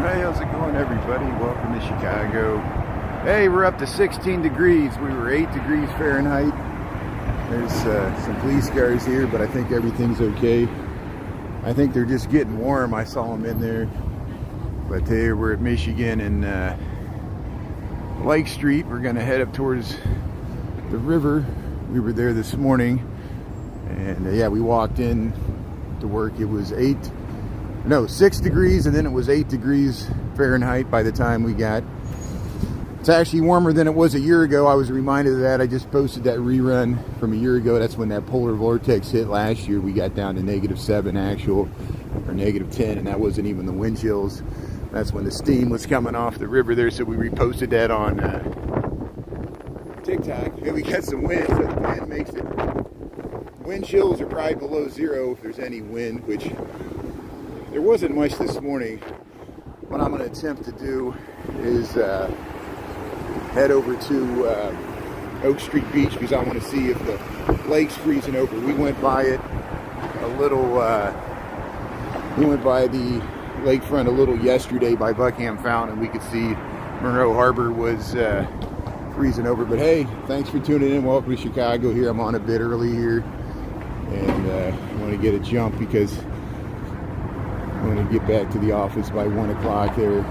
Hey, how's it going, everybody? Welcome to Chicago. Hey, we're up to 16 degrees. We were 8 degrees Fahrenheit. There's some police cars here, but I think everything's okay. I think they're just getting warm. I saw them in there. But hey, we're at Michigan and Lake Street. We're going to head up towards the river. We were there this morning. And yeah, we walked in to work. It was 6 degrees, and then it was 8 degrees Fahrenheit by the time we got. It's actually warmer than it was a year ago. I was reminded of that. I just posted that rerun from a year ago. That's when that polar vortex hit last year. We got down to -7 actual, or -10, and that wasn't even the wind chills. That's when the steam was coming off the river there, so we reposted that on TikTok. And we got some wind, so the wind makes it. Wind chills are probably below zero if there's any wind, which there wasn't much this morning. What I'm going to attempt to do is head over to Oak Street Beach because I want to see if the lake's freezing over. We went by it a little, we went by the lakefront a little yesterday by Buckingham Fountain, and we could see Monroe Harbor was freezing over. But hey, thanks for tuning in. Welcome to Chicago here. I'm on a bit early here, and I want to get a jump because I'm going to get back to the office by 1 o'clock there.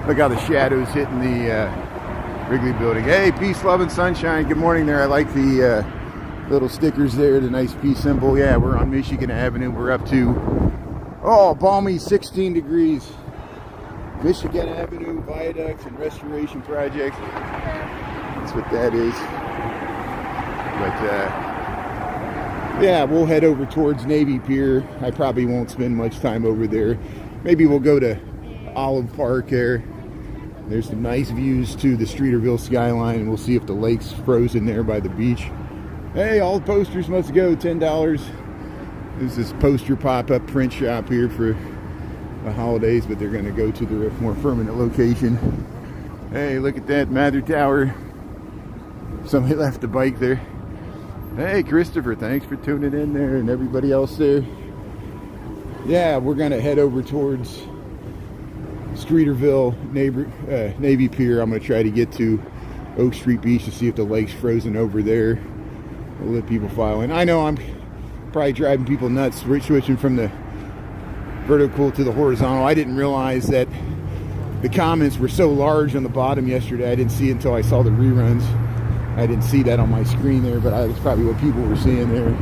Look how the shadows hitting the Wrigley building. Hey, peace, love, and sunshine. Good morning there. I like the little stickers there, the nice peace symbol. Yeah, we're on Michigan Avenue. We're up to, balmy 16 degrees. Michigan Avenue Viaducts and Restoration Project. That's what that is. But, yeah, we'll head over towards Navy Pier. I probably won't spend much time over there. Maybe we'll go to Olive Park there. There's some nice views to the Streeterville skyline, and we'll see if the lake's frozen there by the beach. Hey, all the posters must go, $10. There's this poster pop-up print shop here for the holidays, but they're going to go to the more permanent location. Hey, look at that Mather Tower. Somebody left a bike there. Hey, Christopher, thanks for tuning in there, and everybody else there. Yeah, we're going to head over towards Streeterville, Navy Pier. I'm going to try to get to Oak Street Beach to see if the lake's frozen over there. We'll let people file in. I know I'm probably driving people nuts switching from the vertical to the horizontal. I didn't realize that the comments were so large on the bottom yesterday. I didn't see it until I saw the reruns. I didn't see that on my screen there, but that's probably what people were seeing there.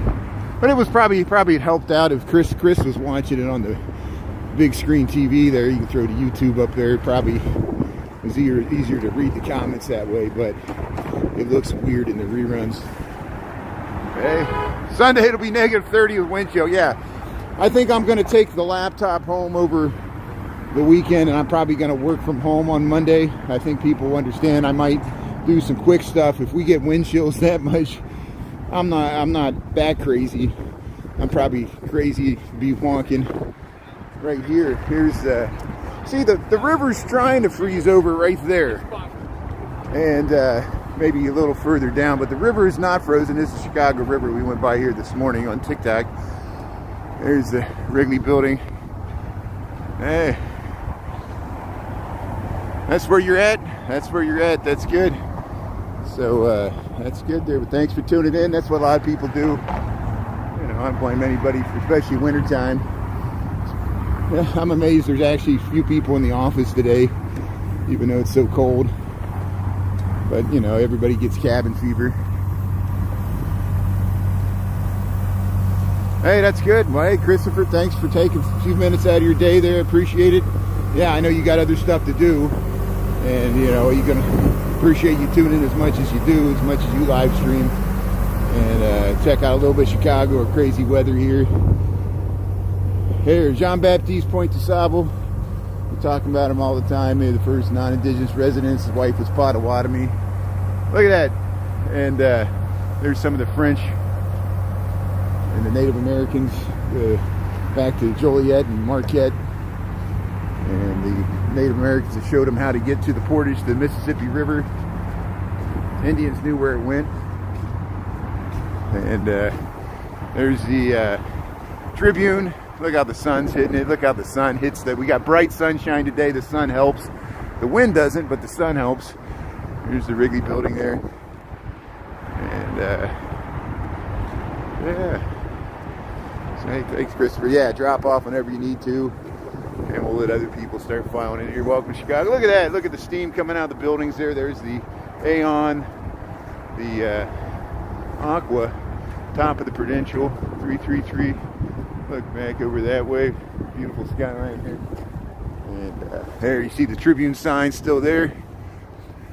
But it was probably it helped out if Chris was watching it on the big screen TV there. You can throw the YouTube up there. It probably was easier to read the comments that way, but it looks weird in the reruns. Okay, Sunday it'll be -30 with wind chill. Yeah, I think I'm going to take the laptop home over the weekend, and I'm probably going to work from home on Monday. I think people understand. I might do some quick stuff if we get wind chills that much. I'm not that crazy. I'm probably crazy to be wonking. Right here, here's see the river's trying to freeze over right there, and maybe a little further down, but the river is not frozen. This is Chicago River. We went by here this morning on TikTok. There's the Wrigley building. Hey, that's where you're at. That's where you're at. That's good. So that's good there. But thanks for tuning in. That's what a lot of people do. You know, I don't blame anybody, especially wintertime. Yeah, I'm amazed there's actually a few people in the office today, even though it's so cold. But, you know, everybody gets cabin fever. Hey, that's good. Well, hey, Christopher, thanks for taking a few minutes out of your day there. Appreciate it. Yeah, I know you got other stuff to do. And, you know, you're going to appreciate you tuning in as much as you do, as much as you live stream. And check out a little bit of Chicago or crazy weather here. Here, Jean-Baptiste Pointe de Sable. We're talking about him all the time. Maybe the first non-indigenous residents. His wife was Potawatomi. Look at that. And there's some of the French and the Native Americans back to Joliet and Marquette. And the Native Americans that showed them how to get to the portage to the Mississippi River. Indians knew where it went. And there's the Tribune. Look how the sun's hitting it. Look how the sun hits that. We got bright sunshine today. The sun helps. The wind doesn't, but the sun helps. Here's the Wrigley building there. And yeah. So, hey, thanks, Christopher. Yeah, drop off whenever you need to. And we'll let other people start filing in here. Welcome to Chicago. Look at that. Look at the steam coming out of the buildings there. There's the Aon, the Aqua, top of the Prudential, 333. Look back over that way. Beautiful skyline here. And there you see the Tribune sign still there.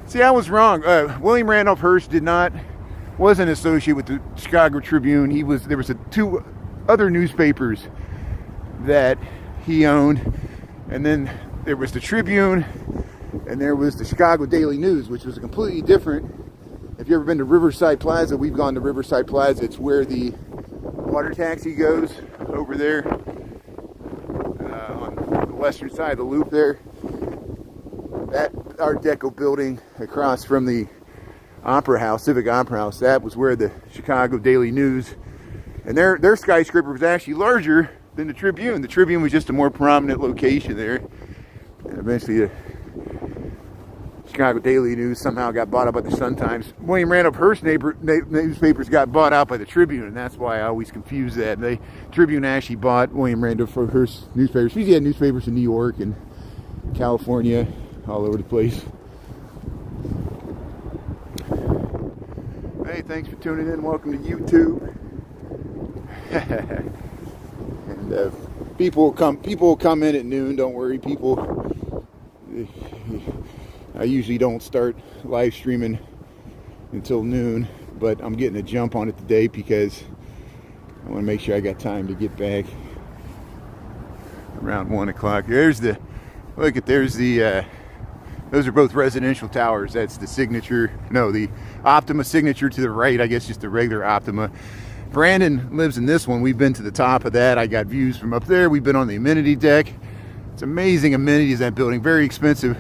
See, I was wrong. William Randolph Hearst wasn't associated with the Chicago Tribune. There was two other newspapers that he owned, and then there was the Tribune, and there was the Chicago Daily News, which was a completely different. If you've ever been to Riverside Plaza, we've gone to Riverside Plaza. It's where the water taxi goes over there on the western side of the loop there. That Art Deco building across from the Opera House, Civic Opera House, that was where the Chicago Daily News, and their skyscraper was actually larger than the Tribune. The Tribune was just a more prominent location there. And eventually the Chicago Daily News somehow got bought out by the Sun-Times. William Randolph Hearst newspapers got bought out by the Tribune, and that's why I always confuse that. The Tribune actually bought William Randolph Hearst newspapers. He had newspapers in New York and California, all over the place. Hey, thanks for tuning in. Welcome to YouTube. And people will come in at noon. Don't worry, people. I usually don't start live streaming until noon, but I'm getting a jump on it today because I want to make sure I got time to get back around 1 o'clock. There's the those are both residential towers. That's the Signature, no, the Optima Signature to the right, I guess just the regular Optima. Brandon lives in this one. We've been to the top of that. I got views from up there. We've been on the amenity deck. It's amazing amenities, that building. Very expensive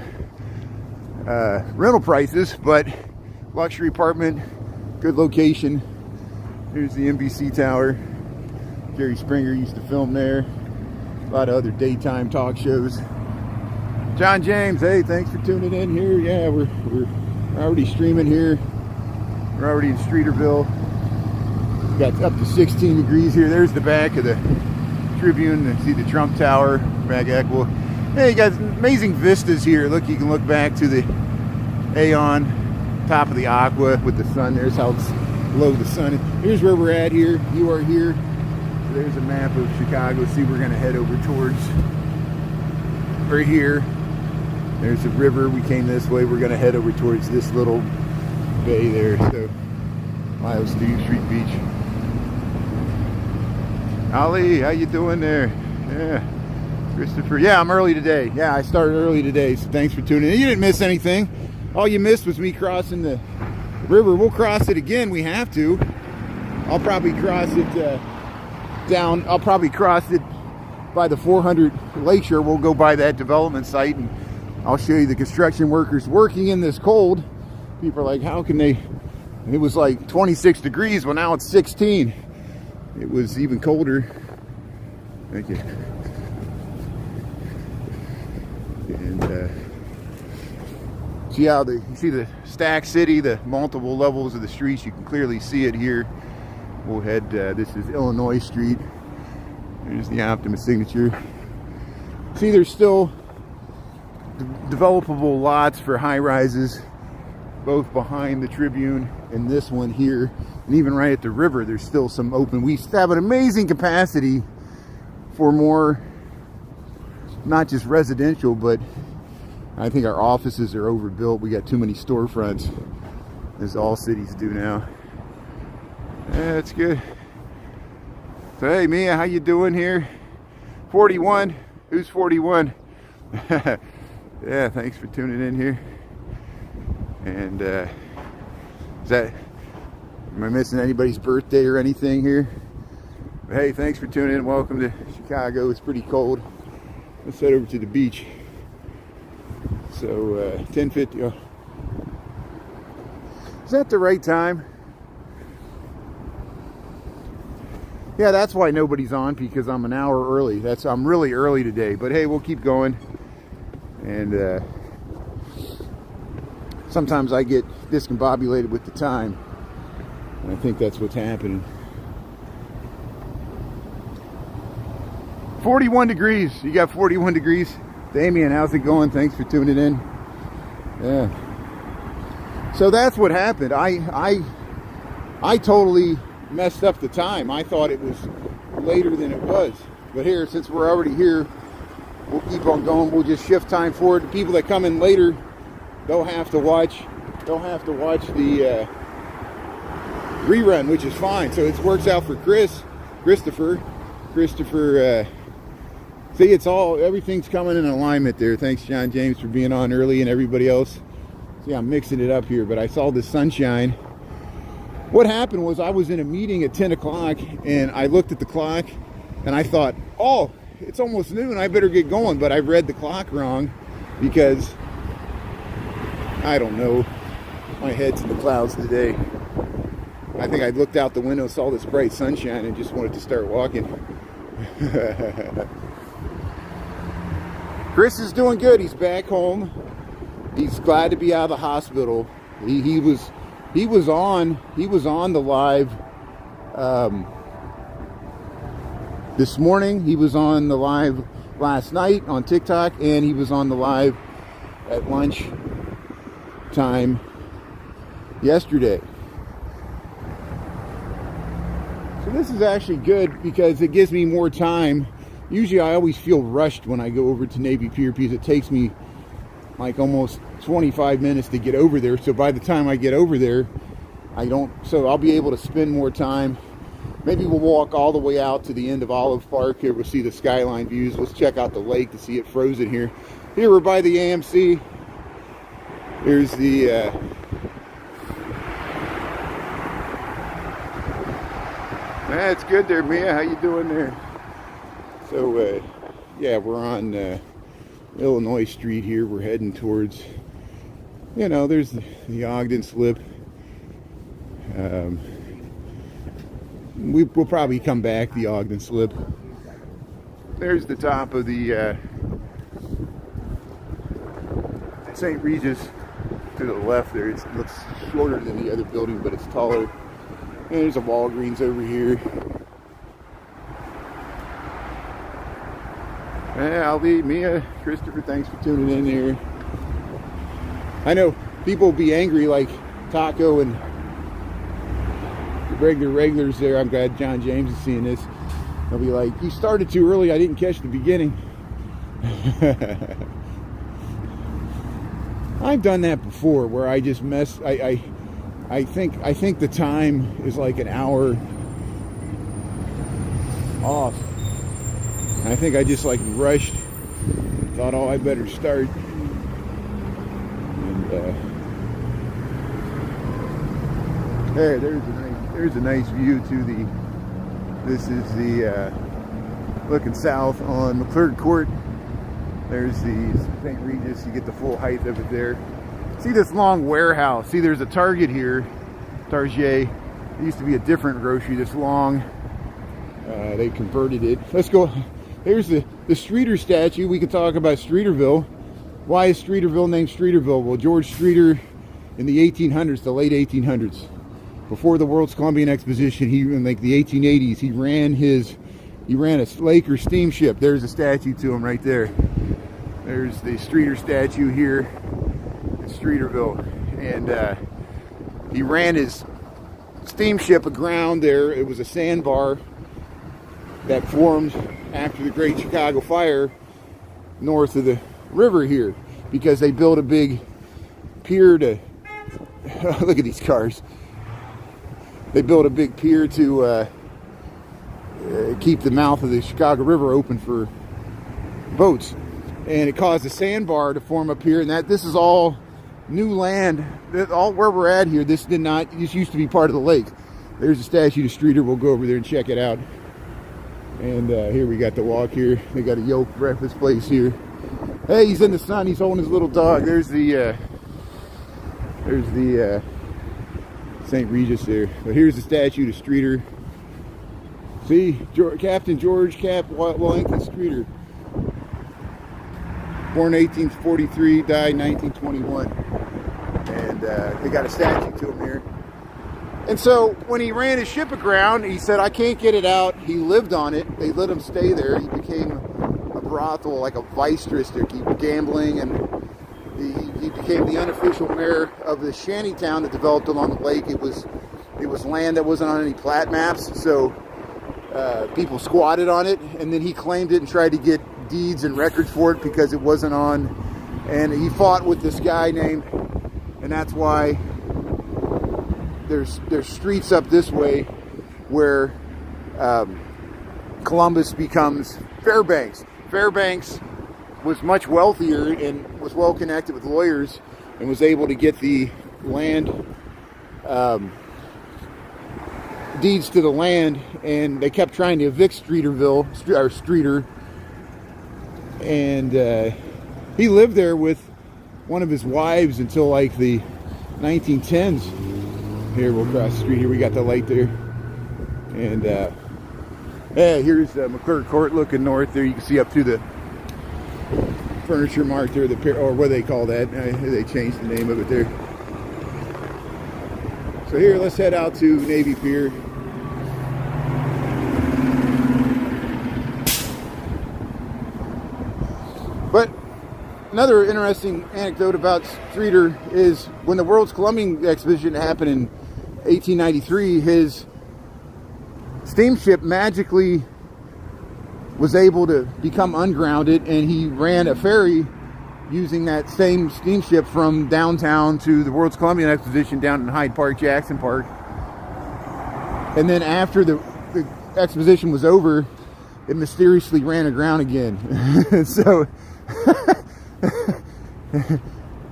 rental prices, but luxury apartment, good location. Here's the NBC Tower. Jerry Springer used to film there. A lot of other daytime talk shows. John James, hey, thanks for tuning in here. Yeah, we're already streaming here. We're already in Streeterville. Got up to 16 degrees here. There's the back of the Tribune. You see the Trump Tower, back Equal. Hey, you got amazing vistas here. Look, you can look back to the Aon, top of the Aqua with the sun. There's how it's below the sun. Here's where we're at here. You are here. So there's a map of Chicago. See, we're going to head over towards right here. There's a river. We came this way. We're going to head over towards this little bay there. So, Ohio Street Beach. Ali, how you doing there? Yeah. Christopher. Yeah, I'm early today. Yeah, I started early today, so thanks for tuning in. You didn't miss anything. All you missed was me crossing the river. We'll cross it again. We have to. I'll probably cross it down. I'll probably cross it by the 400 Lakeshore. We'll go by that development site, and I'll show you the construction workers working in this cold. People are like, how can they? It was like 26 degrees. Well, now it's 16. It was even colder. Thank you. And see how you see the stacked city, the multiple levels of the streets. You can clearly see it here. We'll head. This is Illinois Street. There's the Optima Signature. See, there's still developable lots for high rises, both behind the Tribune and this one here, and even right at the river. There's still some open. We have an amazing capacity for more. Not just residential, but I think our offices are overbuilt. We got too many storefronts, as all cities do now. Yeah, that's good. So hey, Mia, how you doing here? 41. Who's 41? Yeah, thanks for tuning in here. And am I missing anybody's birthday or anything here? But hey, thanks for tuning in. Welcome to Chicago. It's pretty cold. Let's head over to the beach. So 10:50. Oh. Is that the right time? Yeah, that's why nobody's on, because I'm an hour early. I'm really early today, but hey, we'll keep going. And sometimes I get discombobulated with the time, and I think that's what's happening. 41 degrees. You got 41 degrees. Damien, how's it going? Thanks for tuning in. Yeah. So that's what happened. I totally messed up the time. I thought it was later than it was. But here, since we're already here, we'll keep on going. We'll just shift time forward. The people that come in later, they'll have to watch the rerun, which is fine. So it works out for Christopher. See, everything's coming in alignment there. Thanks, John James, for being on early, and everybody else. See, I'm mixing it up here, but I saw the sunshine. What happened was I was in a meeting at 10 o'clock, and I looked at the clock, and I thought, oh, it's almost noon, I better get going. But I read the clock wrong, because, I don't know, my head's in the clouds today. I think I looked out the window, saw this bright sunshine, and just wanted to start walking. Chris is doing good. He's back home. He's glad to be out of the hospital. He was on the live this morning. He was on the live last night on TikTok, and he was on the live at lunch time yesterday. So this is actually good because it gives me more time. Usually I always feel rushed when I go over to Navy Pier because it takes me like almost 25 minutes to get over there. So by the time I get over there, I'll be able to spend more time. Maybe we'll walk all the way out to the end of Olive Park. Here we'll see the skyline views. Let's check out the lake to see it frozen here. Here we're by the AMC. Here's the it's good there, Mia. How you doing there? So, yeah, we're on Illinois Street here. We're heading towards, there's the Ogden Slip. We'll probably come back the Ogden Slip. There's the top of the St. Regis to the left there. It looks shorter than the other building, but it's taller. And there's a Walgreens over here. Ali, Mia, Christopher, thanks for tuning in here. I know people will be angry like Taco and the regulars there. I'm glad John James is seeing this. They'll be like, you started too early, I didn't catch the beginning. I've done that before where I just mess. I think the time is like an hour off. I think I just like rushed, thought, oh, I better start. And there's a nice view to this is the looking south on McClurg Court. There's the St. Regis. You get the full height of it there. See this long warehouse. See, there's a Target here, Target. It used to be a different grocery. This long. They converted it. Let's go. Here's the Streeter statue. We could talk about Streeterville. Why is Streeterville named Streeterville? Well, George Streeter in the 1800s, the late 1800s, before the World's Columbian Exposition, in like the 1880s, he ran a lake or steamship. There's a statue to him right there. There's the Streeter statue here in Streeterville, and he ran his steamship aground there. It was a sandbar that formed after the Great Chicago Fire north of the river here, because they built a big pier to look at these cars. They built a big pier to keep the mouth of the Chicago River open for boats, and it caused a sandbar to form up here. And this is all new land. All where we're at here, this used to be part of the lake. There's a statue to Streeter. We'll go over there and check it out. And here we got the walk here. They got a Yoke breakfast place here. Hey, he's in the sun. He's holding his little dog. There's the St. Regis there. But here's the statue to Streeter. See, Captain George Cap Wellington Streeter. Born 1843, died 1921. And they got a statue to him here. And so when he ran his ship aground, he said, I can't get it out. He lived on it. They let him stay there. He became a brothel, like a vice district. He was gambling, and he became the unofficial mayor of the shanty town that developed along the lake. It was land that wasn't on any plat maps, so people squatted on it, and then he claimed it and tried to get deeds and records for it because it wasn't on. And he fought with this guy named, and that's why there's streets up this way where Columbus becomes Fairbanks. Fairbanks was much wealthier and was well connected with lawyers and was able to get the land deeds to the land, and they kept trying to evict Streeter, and he lived there with one of his wives until like the 1910s. Here, we'll cross the street here. We got the light there. And yeah, here's McClure Court looking north there. You can see up through the furniture mart there, the Pier, or what do they call that? They changed the name of it there. So here, let's head out to Navy Pier. But another interesting anecdote about Streeter is when the World's Columbing Exposition happened in 1893, his steamship magically was able to become ungrounded, and he ran a ferry using that same steamship from downtown to the World's Columbian Exposition down in Hyde Park, Jackson Park. And then after the exposition was over, it mysteriously ran aground again. So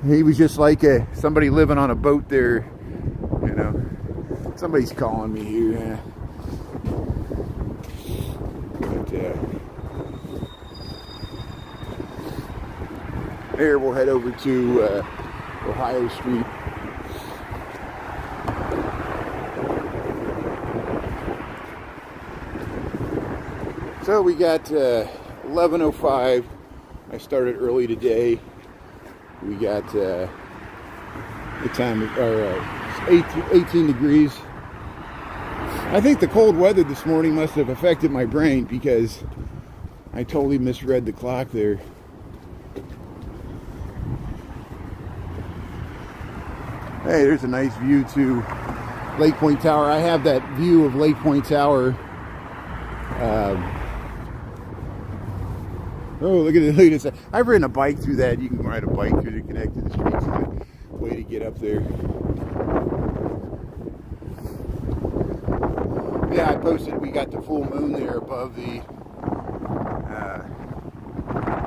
he was just like somebody living on a boat there, you know. Somebody's calling me here. Yeah. But there, we'll head over to Ohio Street. So we got 11:05. I started early today. We got the time, 18 degrees. I think the cold weather this morning must have affected my brain because I totally misread the clock there. Hey, there's a nice view to Lake Point Tower. I have that view of Lake Point Tower. Oh, look at this. I've ridden a bike through that. You can ride a bike through the connected streets. It's a way to get up there. Yeah, I posted we got the full moon there above the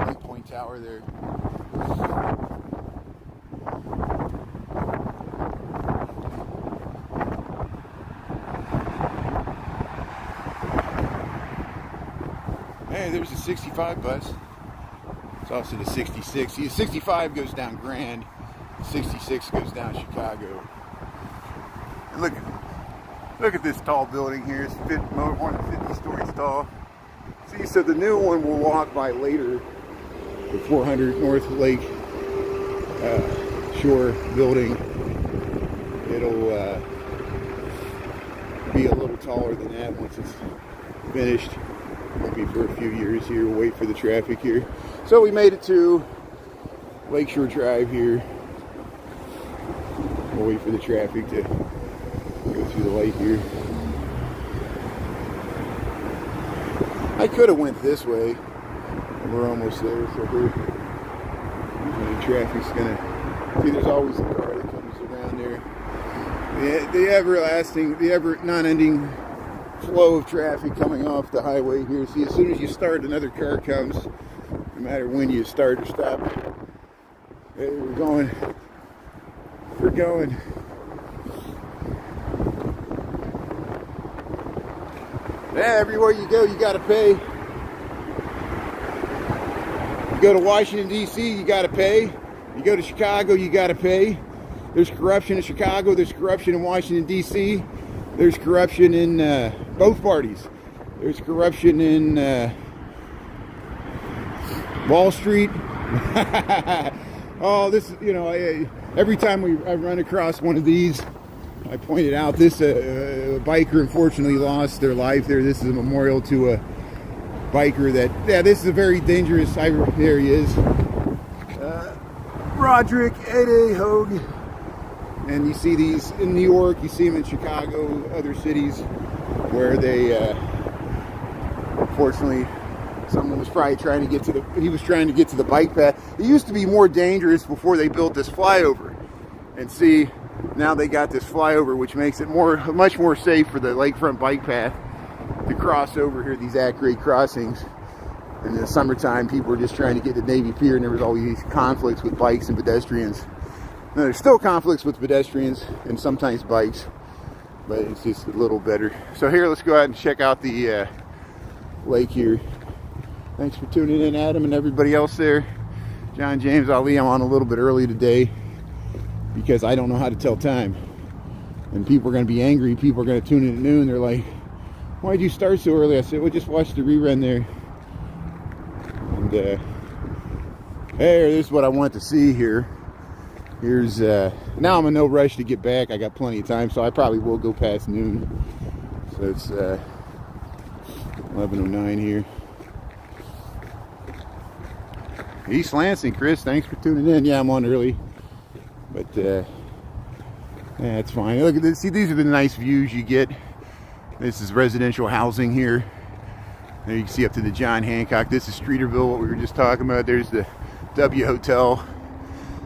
Lake Point Tower there. Hey, there's a 65 bus. It's also the 66. See, the 65 goes down Grand. The 66 goes down Chicago. And look at this tall building here. It's more than 50 stories tall. See, so the new one we'll walk by later, the 400 North Lake Shore building. It'll be a little taller than that once it's finished. Maybe for a few years here. We'll wait for the traffic here. So we made it to Lakeshore Drive here. We'll wait for the traffic to go through the light here. I could have went this way. We're almost there. So here, usually the traffic's gonna. See, there's always a car that comes around there. The ever non-ending flow of traffic coming off the highway here. See, as soon as you start, another car comes. No matter when you start or stop. Hey, we're going. Yeah, everywhere you go, you gotta pay. You go to Washington, D.C., you gotta pay. You go to Chicago, you gotta pay. There's corruption in Chicago, there's corruption in Washington, D.C., there's corruption in both parties. There's corruption in Wall Street. Oh, this, you know, every time I run across one of these, I pointed out this biker unfortunately lost their life there. This is a memorial to a biker that, yeah, this is a very dangerous, there he is. Roderick Ede Hogue. And you see these in New York, you see them in Chicago, other cities where they, unfortunately, someone was probably trying to get to the bike path. It used to be more dangerous before they built this flyover. And see, now they got this flyover, which makes it much more safe for the lakefront bike path to cross over here, these at-grade crossings. In the summertime, people were just trying to get to Navy Pier, and there was always these conflicts with bikes and pedestrians. Now, there's still conflicts with pedestrians and sometimes bikes, but it's just a little better. So here, let's go out and check out the lake here. Thanks for tuning in, Adam, and everybody else there. John James Ali, I'm on a little bit early today because I don't know how to tell time. And people are going to be angry. People are going to tune in at noon. They're like, why'd you start so early? I said, well, just watch the rerun there. And hey, this is what I want to see here. Here's now I'm in no rush to get back. I got plenty of time, so I probably will go past noon. So it's 11:09 here. East Lansing, Chris, thanks for tuning in. Yeah, I'm on early, but yeah, it's fine. Look at this. See, these are the nice views you get. This is residential housing here. There you can see up to the John Hancock. This is Streeterville, what we were just talking about. There's the W Hotel.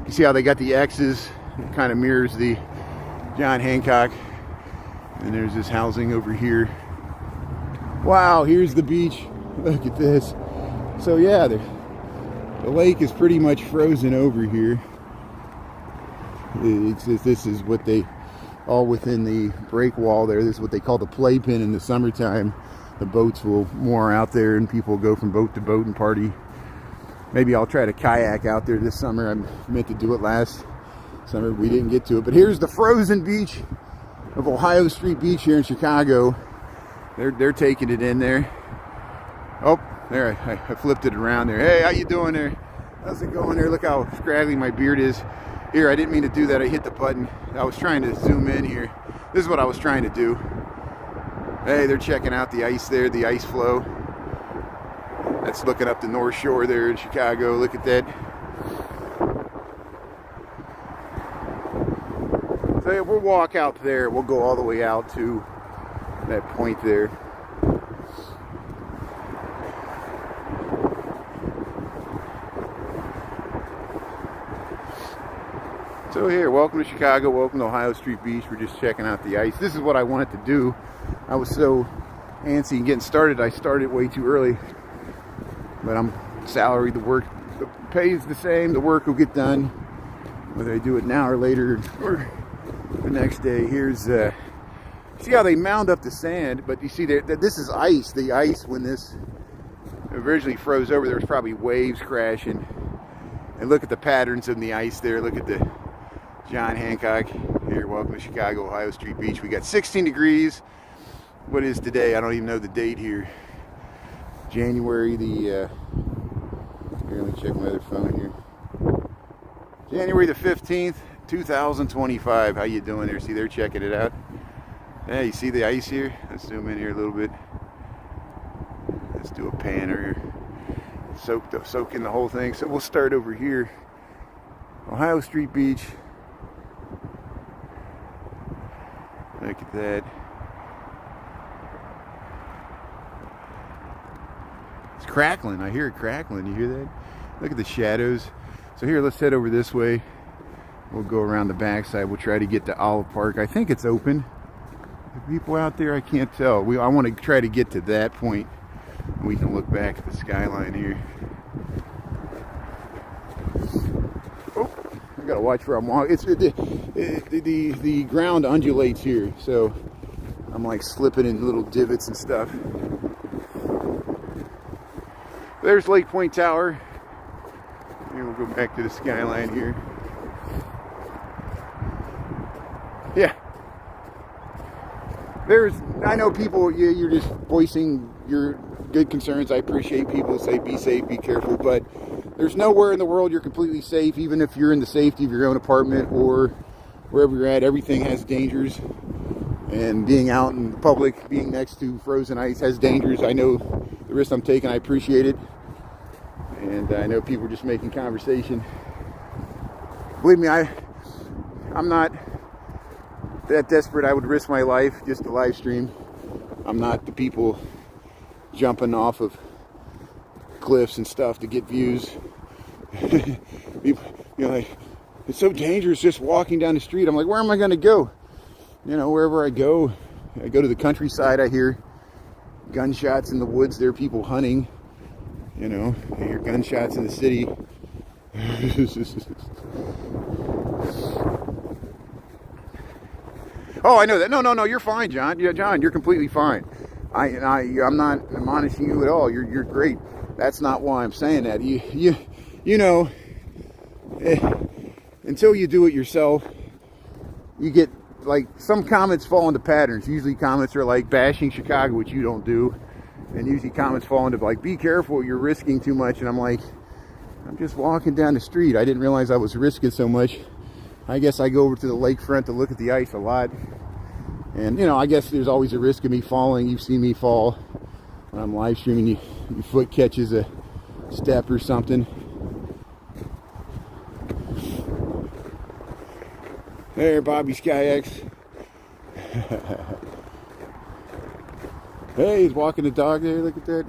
You see how they got the X's? It kind of mirrors the John Hancock. And there's this housing over here. Wow, here's the beach. Look at this. So yeah, the lake is pretty much frozen over here. This is what they, all within the break wall there, this is what they call the playpen in the summertime. The boats will moor out there and people will go from boat to boat and party. Maybe I'll try to kayak out there this summer. I meant to do it last summer. We didn't get to it. But here's the frozen beach of Ohio Street Beach here in Chicago. They're taking it in there. Oh, there, I flipped it around there. Hey, how you doing there? How's it going there? Look how scraggly my beard is. Here, I didn't mean to do that. I hit the button. I was trying to zoom in here. This is what I was trying to do. Hey, they're checking out the ice there, the ice flow. That's looking up the North Shore there in Chicago. Look at that. So yeah, we'll walk out there. We'll go all the way out to that point there. So here, welcome to Chicago, welcome to Ohio Street Beach. We're just checking out the ice. This is what I wanted to do. I was so antsy and getting started, I started way too early. But I'm salaried, the work, the pay's the same, the work will get done. Whether I do it now or later or the next day. Here's, see how they mound up the sand, but you see that this is ice. The ice, when this originally froze over, there was probably waves crashing. And look at the patterns in the ice there. Look at the John Hancock. Here, welcome to Chicago, Ohio Street Beach. We got 16 degrees. What is today? I don't even know the date here. January the, here, let me check my other phone here. January the 15th, 2025. How you doing there? See, they're checking it out. Yeah, you see the ice here? Let's zoom in here a little bit. Let's do a panner here. Soak in the whole thing. So we'll start over here. Ohio Street Beach. Look at that. It's crackling. I hear it crackling. You hear that? Look at the shadows. So here, let's head over this way. We'll go around the backside. We'll try to get to Olive Park. I think it's open. Are people out there? I can't tell. I want to try to get to that point. We can look back at the skyline here. Oh, I gotta watch where I'm walking. It's the ground undulates here, so I'm like slipping in little divots and stuff. There's Lake Point Tower. Here, we'll go back to the skyline here. Yeah. I know people, you're just voicing your good concerns. I appreciate people say be safe, be careful, but there's nowhere in the world you're completely safe, even if you're in the safety of your own apartment or wherever you're at. Everything has dangers, and being out in public, being next to frozen ice has dangers. I know the risk I'm taking, I appreciate it, and I know people are just making conversation. Believe me, I'm not that desperate I would risk my life just to live stream. I'm not the people jumping off of cliffs and stuff to get views. Like, it's so dangerous just walking down the street. I'm like, where am I going to go? Wherever I go to the countryside, I hear gunshots in the woods. There are people hunting. I hear gunshots in the city. Oh, I know that. No, you're fine, John. Yeah, John, you're completely fine. I'm not admonishing you at all. You're great. That's not why I'm saying that. Until you do it yourself, you get, like, some comments fall into patterns. Usually comments are like bashing Chicago, which you don't do. And usually comments fall into like, be careful, you're risking too much. And I'm like, I'm just walking down the street. I didn't realize I was risking so much. I guess I go over to the lakefront to look at the ice a lot. And, I guess there's always a risk of me falling. You've seen me fall when I'm live streaming. Your foot catches a step or something. There, Bobby SkyX. Hey, he's walking the dog there. Look at that.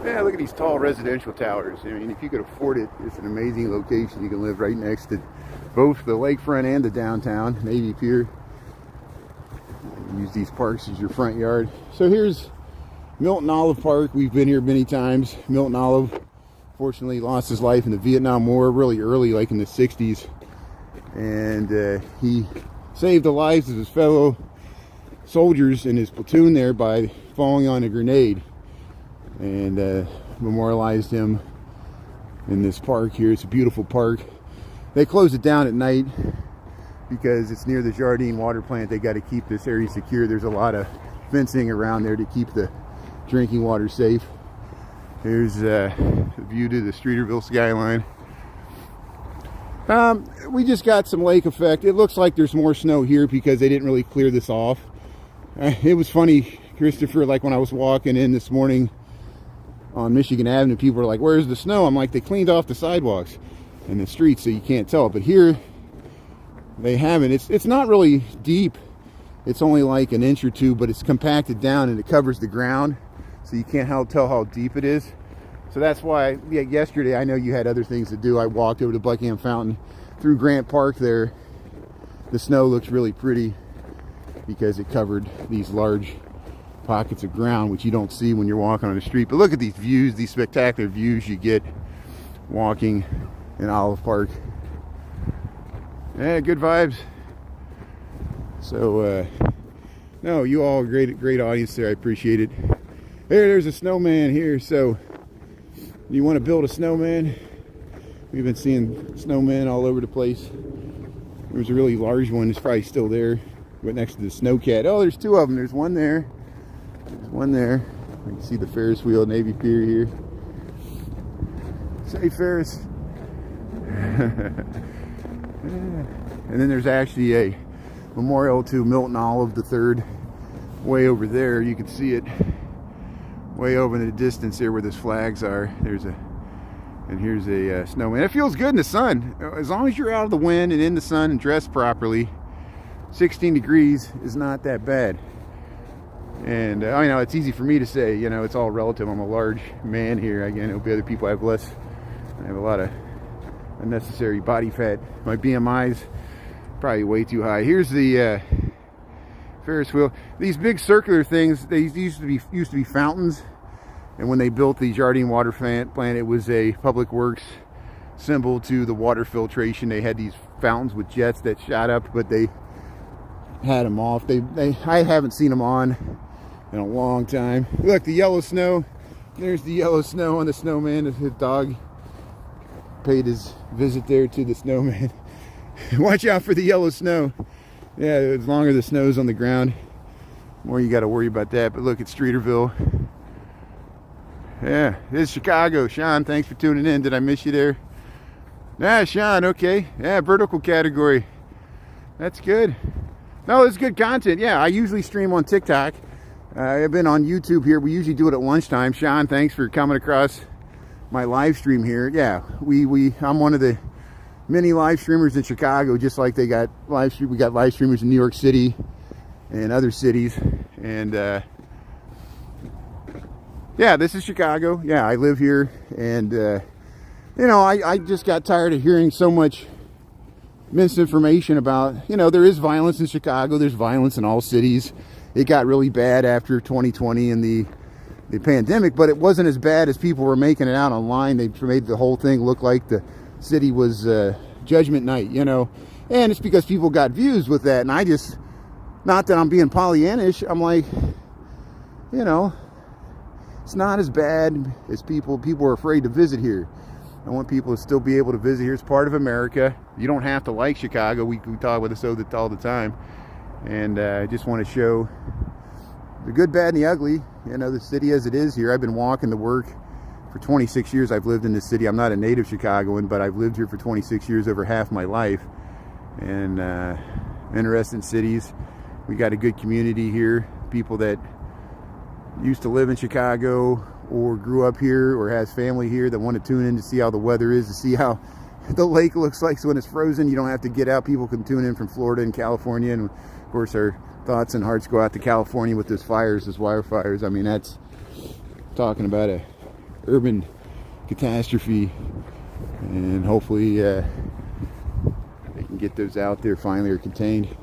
Yeah, look at these tall residential towers. I mean, if you could afford it, it's an amazing location. You can live right next to both the lakefront and the downtown, Navy Pier. Use these parks as your front yard. So here's Milton Olive Park. We've been here many times. Milton Olive, fortunately, lost his life in the Vietnam War really early, like in the 60s. And he saved the lives of his fellow soldiers in his platoon there by falling on a grenade. And memorialized him in this park here. It's a beautiful park. They close it down at night because it's near the Jardine water plant. They got to keep this area secure. There's a lot of fencing around there to keep the drinking water safe. Here's the view to the Streeterville skyline. We just got some lake effect. It looks like there's more snow here because they didn't really clear this off. It was funny, Christopher, like when I was walking in this morning on Michigan Avenue, people were like, where's the snow? I'm like, they cleaned off the sidewalks and the streets so you can't tell. But here they haven't. It's not really deep. It's only like an inch or two, but it's compacted down and it covers the ground, so you can't tell how deep it is. So that's why, yesterday, I know you had other things to do. I walked over to Buckingham Fountain through Grant Park there. The snow looks really pretty because it covered these large pockets of ground, which you don't see when you're walking on the street. But look at these views, these spectacular views you get walking in Olive Park. Yeah, good vibes. So no, you all great audience there. I appreciate it. There's a snowman here. So you want to build a snowman? We've been seeing snowmen all over the place. There's a really large one. It's probably still there, right next to the snowcat. Oh, there's two of them. There's one there. There's one there. You can see the Ferris wheel, Navy Pier here. Say Ferris. And then there's actually a memorial to Milton Olive III way over there. You can see it way over in the distance there where those flags are. Here's a snowman. It feels good in the sun. As long as you're out of the wind and in the sun and dressed properly, 16 degrees is not that bad. And I know it's easy for me to say, it's all relative. I'm a large man here. I know other people have less. I have a lot of unnecessary body fat. My BMI's probably way too high. Here's the Ferris wheel. These big circular things, they used to be fountains. And when they built the Jardine water plant, it was a public works symbol to the water filtration. They had these fountains with jets that shot up, but they had them off. I haven't seen them on in a long time. Look, the yellow snow There's the yellow snow on the snowman. His dog paid his visit there to the snowman. Watch out for the yellow snow. Yeah, the longer the snow's on the ground, the more you got to worry about that. But look at Streeterville. Yeah, this is Chicago. Sean, thanks for tuning in. Did I miss you there? Yeah, Sean, okay. Yeah, vertical category. That's good. No, it's good content. Yeah, I usually stream on TikTok. I've been on YouTube here. We usually do it at lunchtime. Sean, thanks for coming across my live stream here. Yeah, I'm one of the many live streamers in Chicago, just like they got live stream. We got live streamers in New York City and other cities. And yeah, this is Chicago. Yeah, I live here, and you know, I just got tired of hearing so much misinformation about, you know, there is violence in Chicago. There's violence in all cities. It got really bad after 2020 and the pandemic, but it wasn't as bad as people were making it out online. They made the whole thing look like the city was Judgment Night, you know, and it's because people got views with that. And I just, not that I'm being Pollyannish, I'm like, you know, it's not as bad as people are afraid to visit here. I want people to still be able to visit here. It's part of America. You don't have to like Chicago. We talk about this all the time. And I just want to show the good, bad, and the ugly. You know, the city as it is here. I've been walking to work for 26 years. I've lived in this city. I'm not a native Chicagoan, but I've lived here for 26 years, over half my life. And interesting cities. We got a good community here. People that used to live in Chicago or grew up here or has family here that want to tune in to see how the weather is, to see how the lake looks like. So when it's frozen, you don't have to get out. People can tune in from Florida and California. And of course, our thoughts and hearts go out to California with those fires, those wildfires. I mean, that's talking about a urban catastrophe. And hopefully they can get those out there finally, or contained.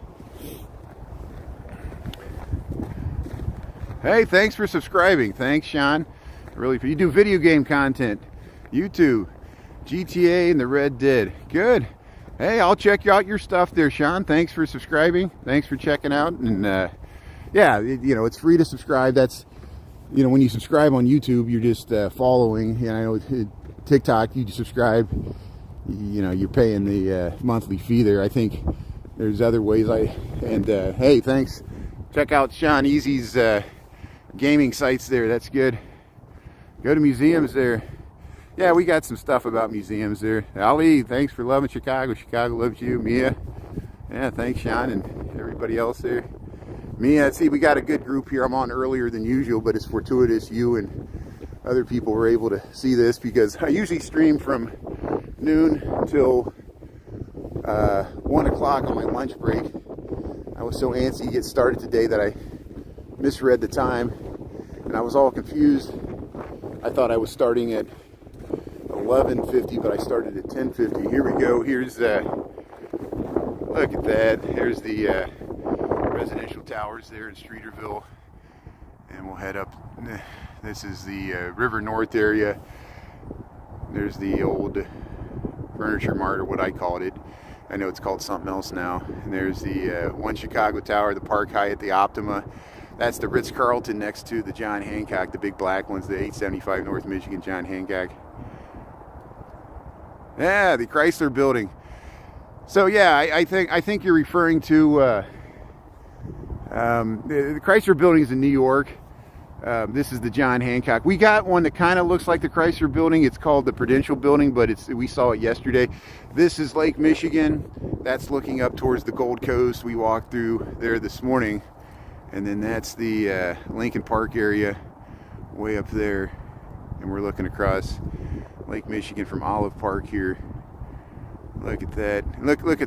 Hey, thanks for subscribing. Thanks, Sean. Really, you do video game content, YouTube, GTA, and the Red Dead. Good. Hey, I'll check out your stuff there, Sean. Thanks for subscribing. Thanks for checking out. And yeah, you know, it's free to subscribe. That's, you know, when you subscribe on YouTube, you're just following. And I know TikTok, you just subscribe. You know, you're paying the monthly fee there. I think there's other ways. Hey, thanks. Check out Sean Easy's gaming sites there. That's good. Go to museums there. Yeah, we got some stuff about museums there. Ali, thanks for loving Chicago. Chicago loves you. Mia, yeah, thanks, Sean, and everybody else there. Mia, see, we got a good group here. I'm on earlier than usual, but it's fortuitous you and other people were able to see this, because I usually stream from noon till 1 o'clock on my lunch break. I was so antsy to get started today that I misread the time, and I was all confused. I thought I was starting at 11:50, but I started at 10:50. Here we go. Here's look at that. Here's the residential towers there in Streeterville, and we'll head up. This is the River North area. There's the old furniture mart, or what I called it. I know it's called something else now. And there's the One Chicago Tower, the Park Hyatt, the Optima. That's the Ritz-Carlton next to the John Hancock, the big black ones, the 875 North Michigan John Hancock. Yeah, the Chrysler Building. So yeah, I think you're referring to the Chrysler Building is in New York. This is the John Hancock. We got one that kind of looks like the Chrysler Building. It's called the Prudential Building, but we saw it yesterday. This is Lake Michigan. That's looking up towards the Gold Coast. We walked through there this morning. And then that's the Lincoln Park area way up there. And we're looking across Lake Michigan from Olive Park here. Look at that. Look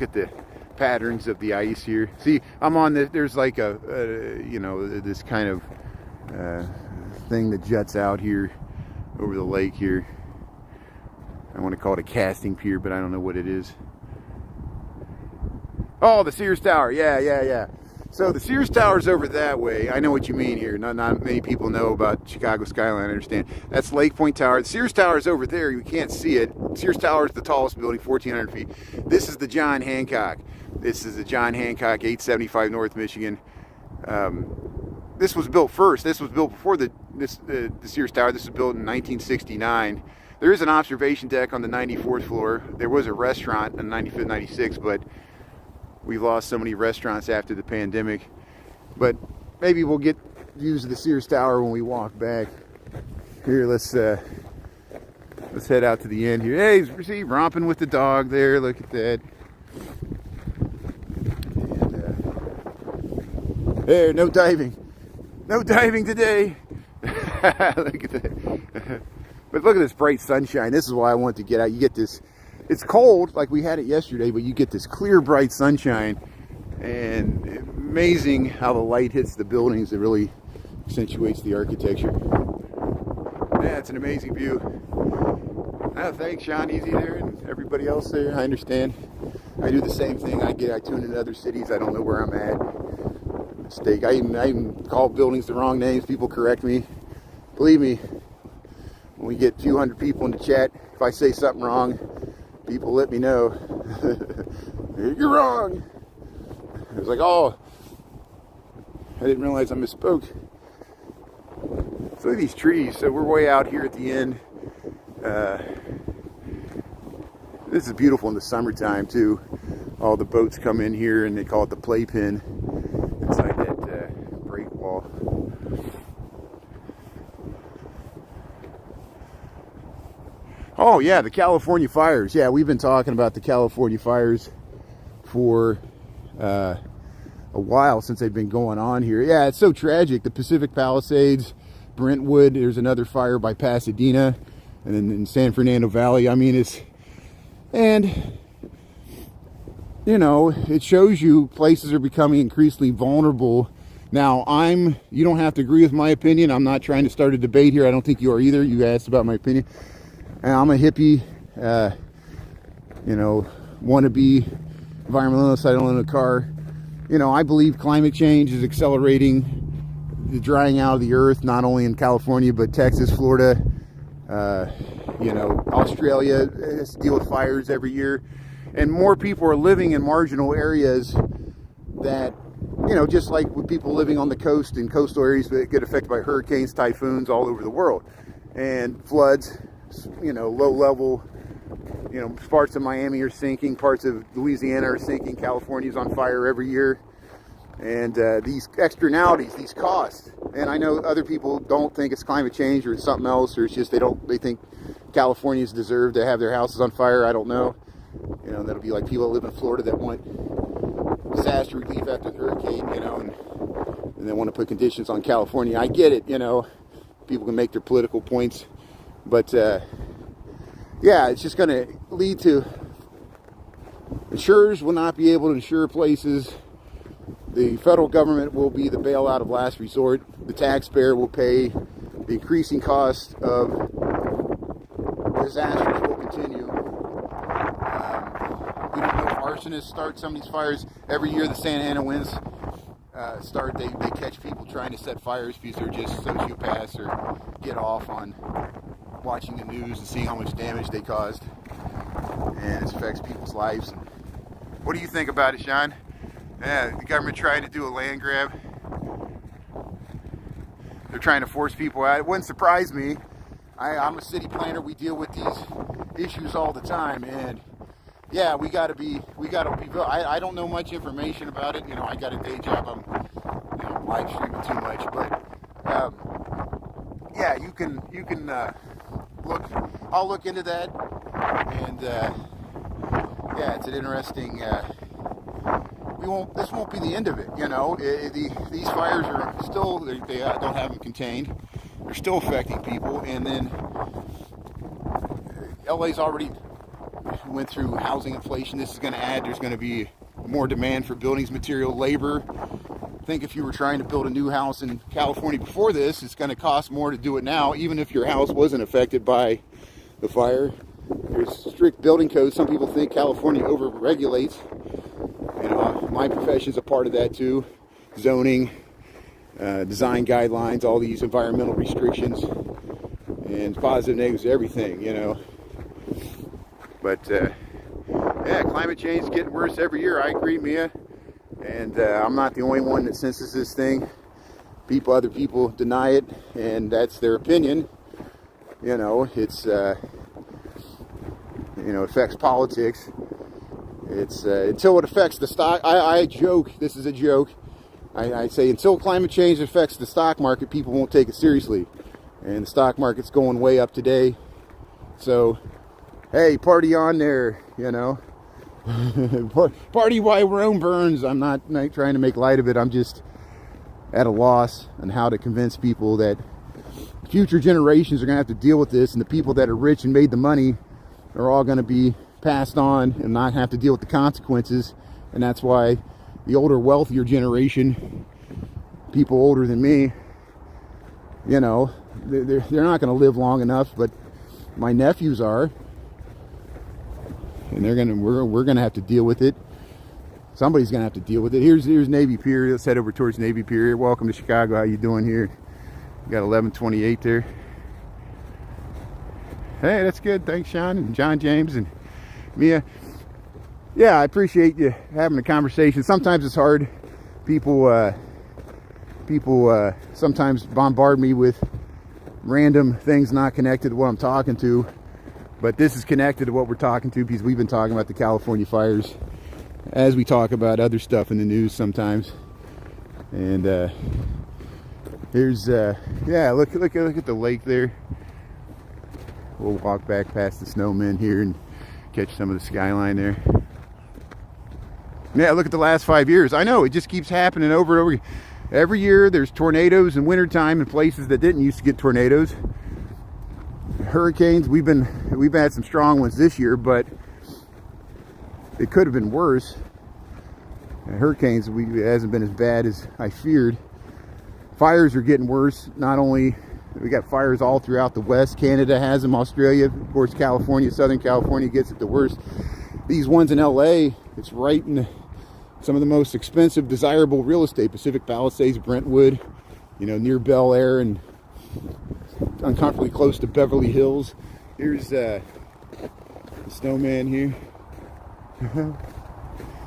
at the patterns of the ice here. See, I'm on the, there's like you know, this kind of thing that juts out here over the lake here. I want to call it a casting pier, but I don't know what it is. Oh, the Sears Tower. Yeah. So the Sears Tower's over that way. I know what you mean here. Not many people know about Chicago skyline, I understand. That's Lake Point Tower. The Sears Tower is over there. You can't see it. Sears Tower is the tallest building, 1,400 feet. This is the John Hancock. This is the John Hancock, 875 North Michigan. this was built first. This was built before the Sears Tower. This was built in 1969. There is an observation deck on the 94th floor. There was a restaurant on 95th, 96th, but we've lost so many restaurants after the pandemic. But maybe we'll get views of the Sears Tower when we walk back. Here, let's head out to the end here. Hey, see, romping with the dog there. Look at that. And, there, no diving. No diving today. Look at that. But look at this bright sunshine. This is why I want to get out. You get this, it's cold like we had it yesterday, but you get this clear, bright sunshine. And amazing how the light hits the buildings. It really accentuates the architecture. Yeah, it's an amazing view. Thanks, Sean Easy there and everybody else there. I understand. I do the same thing. I tune into other cities. I don't know where I'm at. Mistake. I even call buildings the wrong names. People correct me. Believe me, when we get 200 people in the chat, if I say something wrong, people let me know. You're wrong. I was like, oh, I didn't realize I misspoke. So look at these trees. So we're way out here at the end. This is beautiful in the summertime too. All the boats come in here and they call it the playpen inside that break wall. Oh yeah, the California fires. Yeah, we've been talking about the California fires for a while, since they've been going on here. Yeah, it's so tragic. The Pacific Palisades, Brentwood, there's another fire by Pasadena, and then in San Fernando Valley. I mean, and you know, it shows you places are becoming increasingly vulnerable. Now, you don't have to agree with my opinion. I'm not trying to start a debate here. I don't think you are either. You asked about my opinion. And I'm a hippie, you know, wannabe environmentalist. I don't own a car. You know, I believe climate change is accelerating the drying out of the earth, not only in California, but Texas, Florida, you know, Australia has to deal with fires every year. And more people are living in marginal areas that, you know, just like with people living on the coast and coastal areas that get affected by hurricanes, typhoons all over the world, and floods, you know, low level, you know, parts of Miami are sinking, parts of Louisiana are sinking, California's on fire every year. And these externalities, these costs, and I know other people don't think it's climate change or it's something else, or it's just they think Californians deserve to have their houses on fire. I don't know. You know, that'll be like people that live in Florida that want disaster relief after the hurricane, you know, and they want to put conditions on California. I get it, you know, people can make their political points, but yeah, it's just going to lead to insurers will not be able to insure places. The federal government will be the bailout of last resort. The taxpayer will pay. The increasing cost of disasters will continue. We don't know if arsonists start some of these fires. Every year the Santa Ana winds start, they catch people trying to set fires because they're just sociopaths or get off on watching the news and seeing how much damage they caused. And it affects people's lives. What do you think about it, Sean? Yeah, the government tried to do a land grab. They're trying to force people out. It wouldn't surprise me. I'm a city planner. We deal with these issues all the time, and yeah, we gotta be. I don't know much information about it. You know, I got a day job. I'm live streaming too much, but yeah, you can look. I'll look into that, and yeah, it's an interesting. This won't be the end of it, you know. These fires are still, they don't have them contained. They're still affecting people, and then LA's already went through housing inflation. This is going to add, there's going to be more demand for buildings material, labor. I think if you were trying to build a new house in California before this, it's going to cost more to do it now, even if your house wasn't affected by the fire. There's strict building codes. Some people think California over-regulates. You know, my profession's a part of that too. Zoning, design guidelines, all these environmental restrictions, and positive, negatives, everything, you know. But yeah, climate change is getting worse every year. I agree, Mia. And I'm not the only one that senses this thing. Other people deny it, and that's their opinion. You know, it's you know, it affects politics. It's until it affects the stock. I joke. This is a joke. I say until climate change affects the stock market, people won't take it seriously. And the stock market's going way up today. So, hey, party on there, you know. Party while Rome burns. I'm not trying to make light of it. I'm just at a loss on how to convince people that future generations are going to have to deal with this, and the people that are rich and made the money are all going to be passed on and not have to deal with the consequences. And that's why the older, wealthier generation, people older than me, you know, they're not going to live long enough, but my nephews are, and we're gonna have to deal with it. Somebody's gonna have to deal with it. Here's Navy Pier. Let's head over towards Navy Pier. Welcome to Chicago. How you doing here? You got 1128 there. Hey, that's good. Thanks, Sean and John James and Mia. Yeah, I appreciate you having a conversation. Sometimes it's hard. People sometimes bombard me with random things not connected to what I'm talking to, but this is connected to what we're talking to, because we've been talking about the California fires as we talk about other stuff in the news sometimes. And here's yeah, look at the lake there. We'll walk back past the snowmen here and catch some of the skyline there. Yeah, look at the last 5 years. I know, it just keeps happening over and over again. Every year there's tornadoes in wintertime in places that didn't used to get tornadoes. Hurricanes, we've had some strong ones this year, but it could have been worse. Hurricanes, it hasn't been as bad as I feared. Fires are getting worse. Not only we got fires all throughout the West, Canada has them, Australia, of course, California, Southern California gets it the worst. These ones in LA, it's right in some of the most expensive, desirable real estate, Pacific Palisades, Brentwood, you know, near Bel Air and uncomfortably close to Beverly Hills. Here's the snowman here.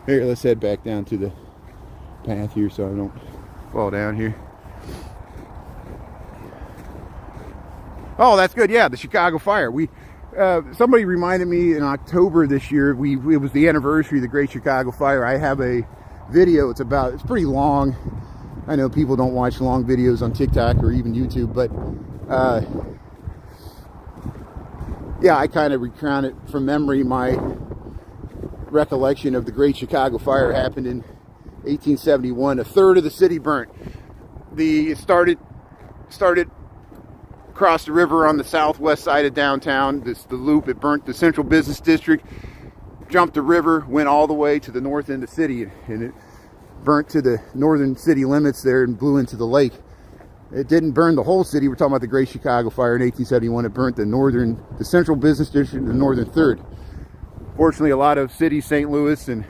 Here, let's head back down to the path here so I don't fall down here. Oh, that's good. Yeah, the Chicago fire. Somebody reminded me in October this year, it was the anniversary of the Great Chicago Fire. I have a video. It's pretty long. I know people don't watch long videos on TikTok or even YouTube, but yeah, I kind of recount it from memory. My recollection of the Great Chicago Fire happened in 1871. A third of the city burnt. It started across the river on the southwest side of downtown. The loop, it burnt the central business district, jumped the river, went all the way to the north end of the city, and it burnt to the northern city limits there and blew into the lake. It didn't burn the whole city. We're talking about the Great Chicago Fire in 1871. It burnt the central business district, the northern third. Fortunately, a lot of cities, St. Louis and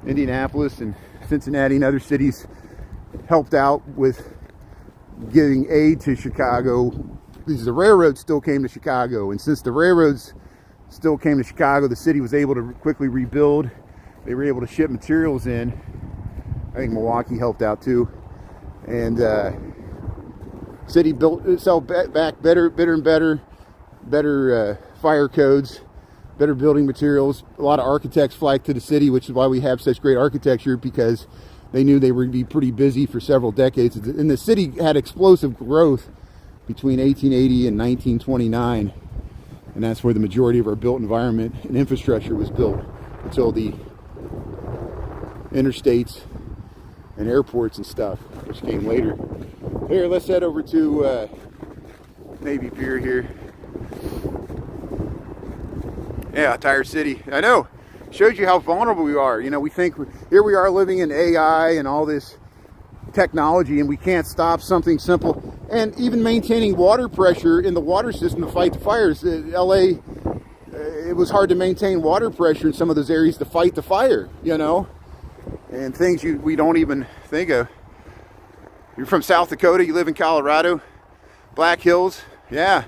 Indianapolis and Cincinnati and other cities, helped out with giving aid to Chicago, because the railroads still came to Chicago, and since the railroads still came to Chicago, the city was able to quickly rebuild. They were able to ship materials in. I think Milwaukee helped out too, and city built itself back better and better fire codes, better building materials. A lot of architects flocked to the city, which is why we have such great architecture, because they knew they would be pretty busy for several decades. And the city had explosive growth between 1880 and 1929. And that's where the majority of our built environment and infrastructure was built, until the interstates and airports and stuff, which came later. Here, let's head over to Navy Pier here. Yeah, Tire City. I know. Shows you how vulnerable we are. You know, we think here we are living in AI and all this technology, and we can't stop something simple. And even maintaining water pressure in the water system to fight the fires. LA, it was hard to maintain water pressure in some of those areas to fight the fire, you know, and things we don't even think of. You're from South Dakota, you live in Colorado, Black Hills, yeah.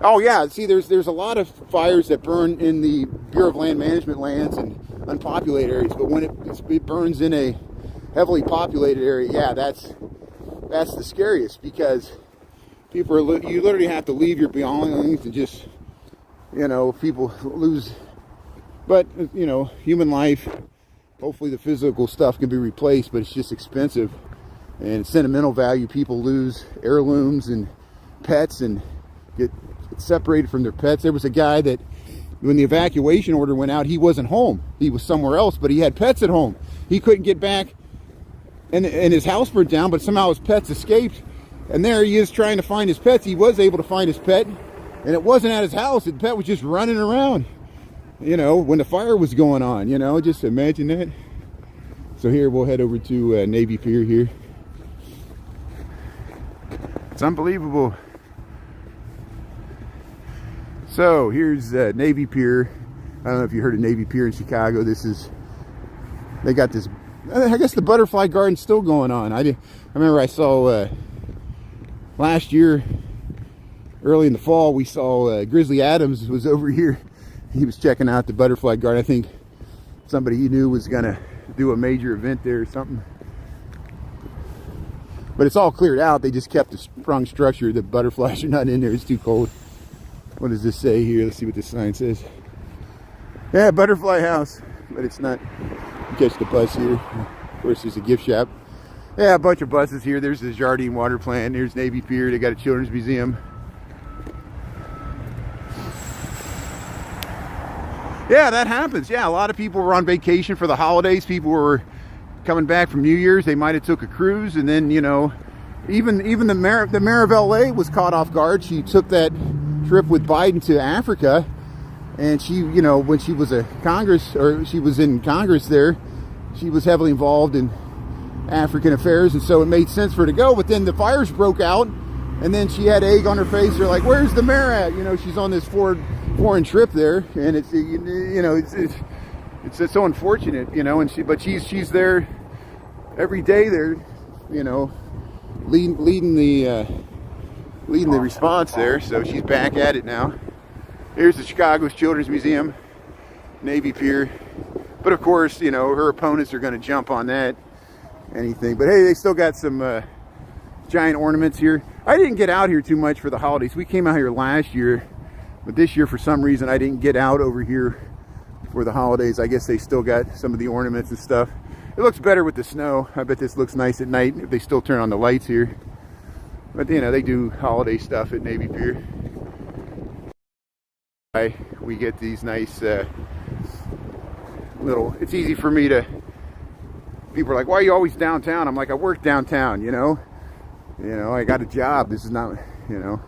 Oh yeah, see, there's a lot of fires that burn in the Bureau of Land Management lands and unpopulated areas, but when it burns in a heavily populated area, yeah, that's that's the scariest, because people are, you literally have to leave your belongings and just, you know, people lose. But, you know, human life, hopefully the physical stuff can be replaced, but it's just expensive. And sentimental value, people lose heirlooms and pets and get separated from their pets. There was a guy that, when the evacuation order went out, he wasn't home. He was somewhere else, but he had pets at home. He couldn't get back, and his house burned down, but somehow his pets escaped. And there he is trying to find his pets. He was able to find his pet, and it wasn't at his house. The pet was just running around, you know, when the fire was going on, you know. Just imagine that. So here, we'll head over to Navy Pier here. It's unbelievable. So here's Navy Pier. I don't know if you heard of Navy Pier in Chicago. They got this, I guess the butterfly garden's still going on. I remember I saw last year, early in the fall, we saw Grizzly Adams was over here. He was checking out the butterfly garden. I think somebody he knew was gonna do a major event there or something. But it's all cleared out. They just kept the sprung structure. The butterflies are not in there. It's too cold. What does this say here? Let's see what this sign says. Yeah, butterfly house. But it's not. You catch the bus here. Of course, there's a gift shop. Yeah, a bunch of buses here. There's the Jardine water plant. There's Navy Pier. They got a children's museum. Yeah, that happens. Yeah, a lot of people were on vacation for the holidays. People were coming back from New Year's. They might have took a cruise, and then, you know, even the mayor of LA was caught off guard. She took that trip with Biden to Africa, and she, you know, when she was she was in Congress there, she was heavily involved in African affairs, and so it made sense for her to go. But then the fires broke out, and then she had egg on her face. They're like, "Where's the mayor at?" You know, she's on this foreign trip there, and it's, you know, it's so unfortunate, you know. And she's there every day there, you know, leading the response there. So she's back at it now. Here's the Chicago's Children's Museum, Navy Pier. But of course, you know, her opponents are going to jump on that, anything. But hey, they still got some giant ornaments here. I didn't get out here too much for the holidays. We came out here last year, but this year for some reason I didn't get out over here for the holidays. I guess they still got some of the ornaments and stuff. It looks better with the snow. I bet this looks nice at night if they still turn on the lights here. But, you know, they do holiday stuff at Navy Pier. We get these nice little, it's easy for me to, people are like, why are you always downtown? I'm like, I work downtown, you know. You know, I got a job. This is not, you know,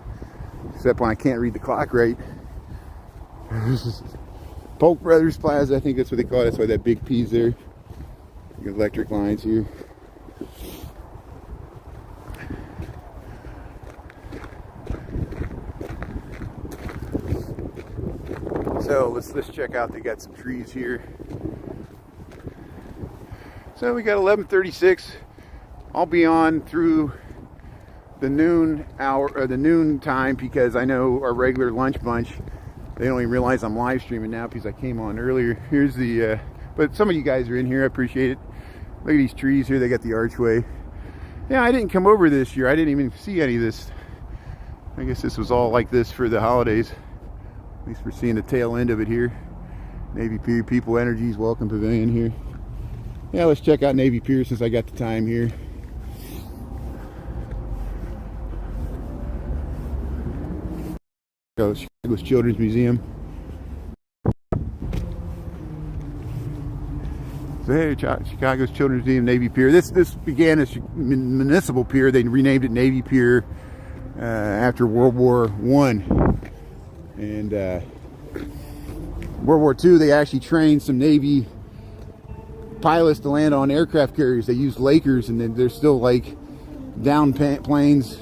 except when I can't read the clock right. This is Polk Brothers Plaza, I think that's what they call it. That's why that big P's there. Electric lines here. So let's check out. They got some trees here. So we got 11:36. I'll be on through the noon hour or the noon time, because I know our regular lunch bunch, they don't even realize I'm live streaming now because I came on earlier. Here's the but some of you guys are in here. I appreciate it. Look at these trees here. They got the archway. Yeah, I didn't come over this year. I didn't even see any of this. I guess this was all like this for the holidays. At least we're seeing the tail end of it here. Navy Pier, People Energies Welcome Pavilion here. Yeah, let's check out Navy Pier since I got the time here. So, Chicago's Children's Museum. So hey, Chicago's Children's Museum, Navy Pier. This began as municipal pier. They renamed it Navy Pier after World War I. And World War II, they actually trained some Navy pilots to land on aircraft carriers. They used Lakers, and then there's still like down planes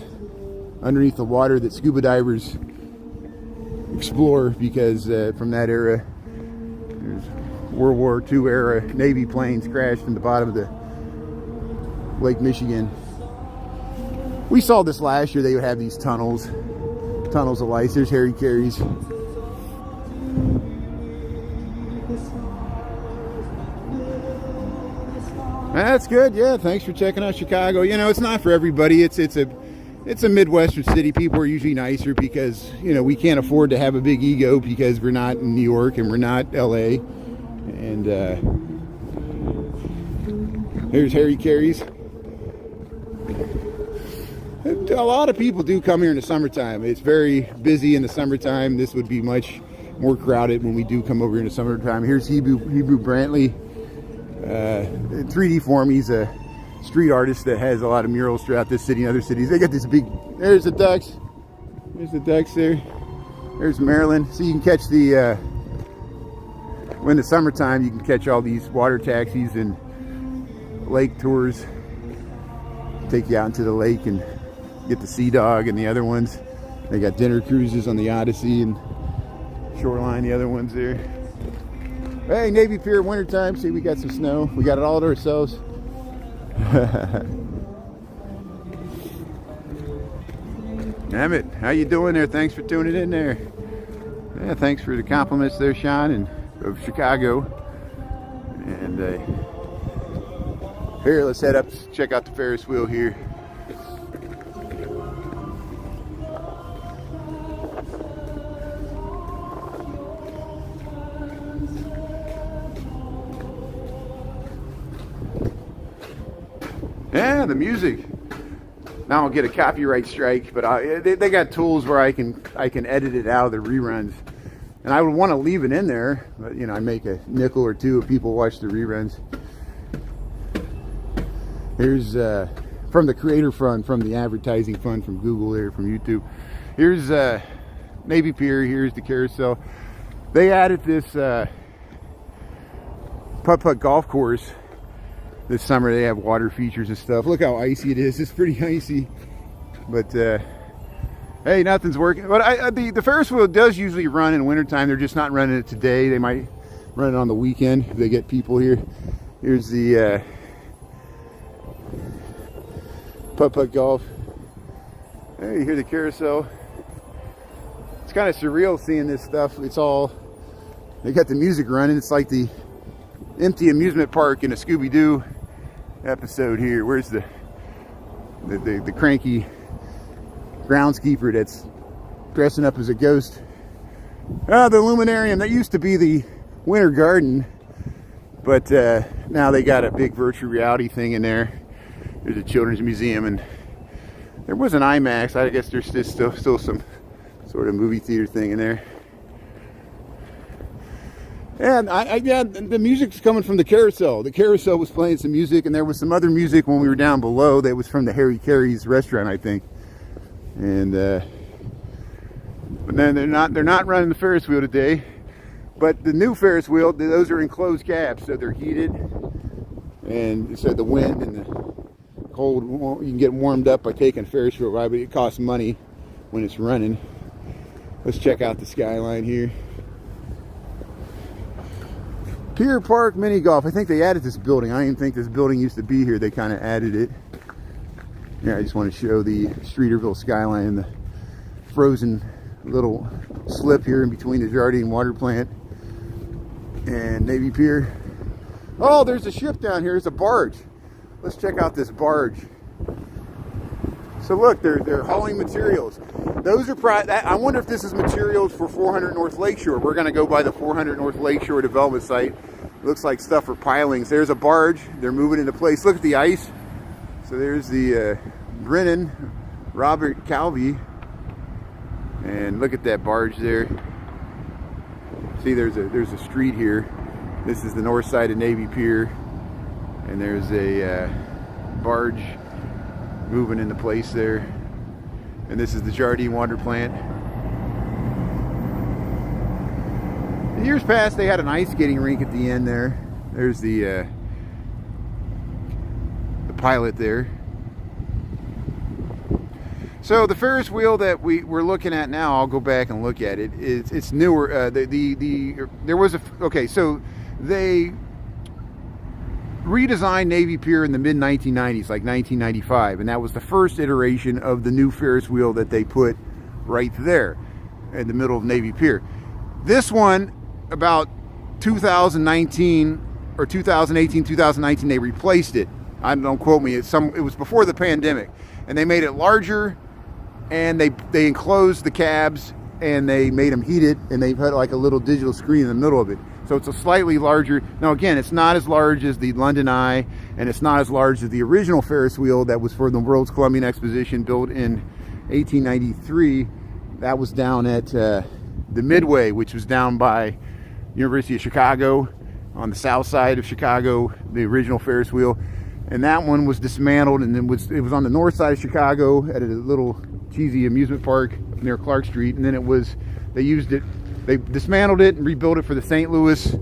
underneath the water that scuba divers explore, because from that era, there's World War II era Navy planes crashed in the bottom of the Lake Michigan. We saw this last year. They would have these tunnels of lights. There's Harry Carey's. That's good. Yeah, thanks for checking out Chicago. You know, it's not for everybody. It's a Midwestern city. People are usually nicer because, you know, we can't afford to have a big ego because we're not in New York and we're not LA. And here's Harry Carey's. A lot of people do come here in the summertime. It's very busy in the summertime. This would be much more crowded when we do come over here in the summertime. Here's Hebrew Brantley. 3D form. He's a street artist that has a lot of murals throughout this city and other cities. They got this big, there's the ducks. There's the ducks there. There's Maryland. So you can catch the, when the summertime, you can catch all these water taxis and lake tours. Take you out into the lake and get the Sea Dog and the other ones. They got dinner cruises on the Odyssey and Shoreline, the other ones there. Hey, Navy Pier, wintertime. See, we got some snow. We got it all to ourselves. Damn it. How you doing there? Thanks for tuning in there. Yeah, thanks for the compliments there, Sean, and of Chicago. And here, let's head up, check out the Ferris wheel here. Yeah, the music. Now I'll get a copyright strike, but they got tools where I can edit it out of the reruns, and I would want to leave it in there, but you know, I make a nickel or two if people watch the reruns. Here's from the creator fund, from the advertising fund, from Google there, from YouTube. Here's Navy Pier. Here's the carousel. They added this putt-putt golf course. This summer they have water features and stuff. Look how icy it is. It's pretty icy. But hey, nothing's working. But the Ferris wheel does usually run in wintertime. They're just not running it today. They might run it on the weekend if they get people here. Here's the putt-putt golf. Hey, you hear the carousel. It's kind of surreal seeing this stuff. It's all, they got the music running. It's like the empty amusement park in a Scooby-Doo episode here. Where's the cranky groundskeeper that's dressing up as a ghost? Ah, the Luminarium. That used to be the Winter Garden, but now they got a big virtual reality thing in there. There's a children's museum, and there was an IMAX. I guess there's still some sort of movie theater thing in there. And yeah, the music's coming from the carousel. The carousel was playing some music, and there was some other music when we were down below that was from the Harry Carey's restaurant, I think. And but then they're not running the Ferris wheel today. But the new Ferris wheel, those are enclosed cabs, so they're heated, and so the wind and the cold, you can get warmed up by taking a Ferris wheel ride, but it costs money when it's running. Let's check out the skyline here. Pier Park Mini Golf. I think they added this building. I didn't think this building used to be here. They kind of added it. Yeah, I just want to show the Streeterville skyline and the frozen little slip here in between the Jardine water plant and Navy Pier. Oh, there's a ship down here. There's a barge. Let's check out this barge. So look, they're hauling materials. Those are I wonder if this is materials for 400 North Lakeshore. We're going to go by the 400 North Lakeshore development site. Looks like stuff for pilings. There's a barge. They're moving into place. Look at the ice. So there's the Brennan, Robert Calvi, and look at that barge there. See, there's a street here. This is the north side of Navy Pier, and there's a barge moving into place there. And this is the Jardine water plant. In years past, they had an ice skating rink at the end there. There's the pilot there. So the Ferris wheel that we're looking at now, I'll go back and look at it. It's newer. There was so they redesigned Navy Pier in the mid 1990s, like 1995, and that was the first iteration of the new Ferris wheel that they put right there in the middle of Navy Pier. This one, about 2019, or 2018, 2019, they replaced it. Don't quote me. It was before the pandemic, and they made it larger, and they enclosed the cabs, and they made them heated, and they put like a little digital screen in the middle of it. So it's a slightly larger. Now again, it's not as large as the London Eye, and it's not as large as the original Ferris wheel that was for the World's Columbian Exposition, built in 1893. That was down at the Midway, which was down by University of Chicago, on the south side of Chicago, the original Ferris wheel. And that one was dismantled, and it was on the north side of Chicago at a little cheesy amusement park near Clark Street. And then they dismantled it and rebuilt it for the St. Louis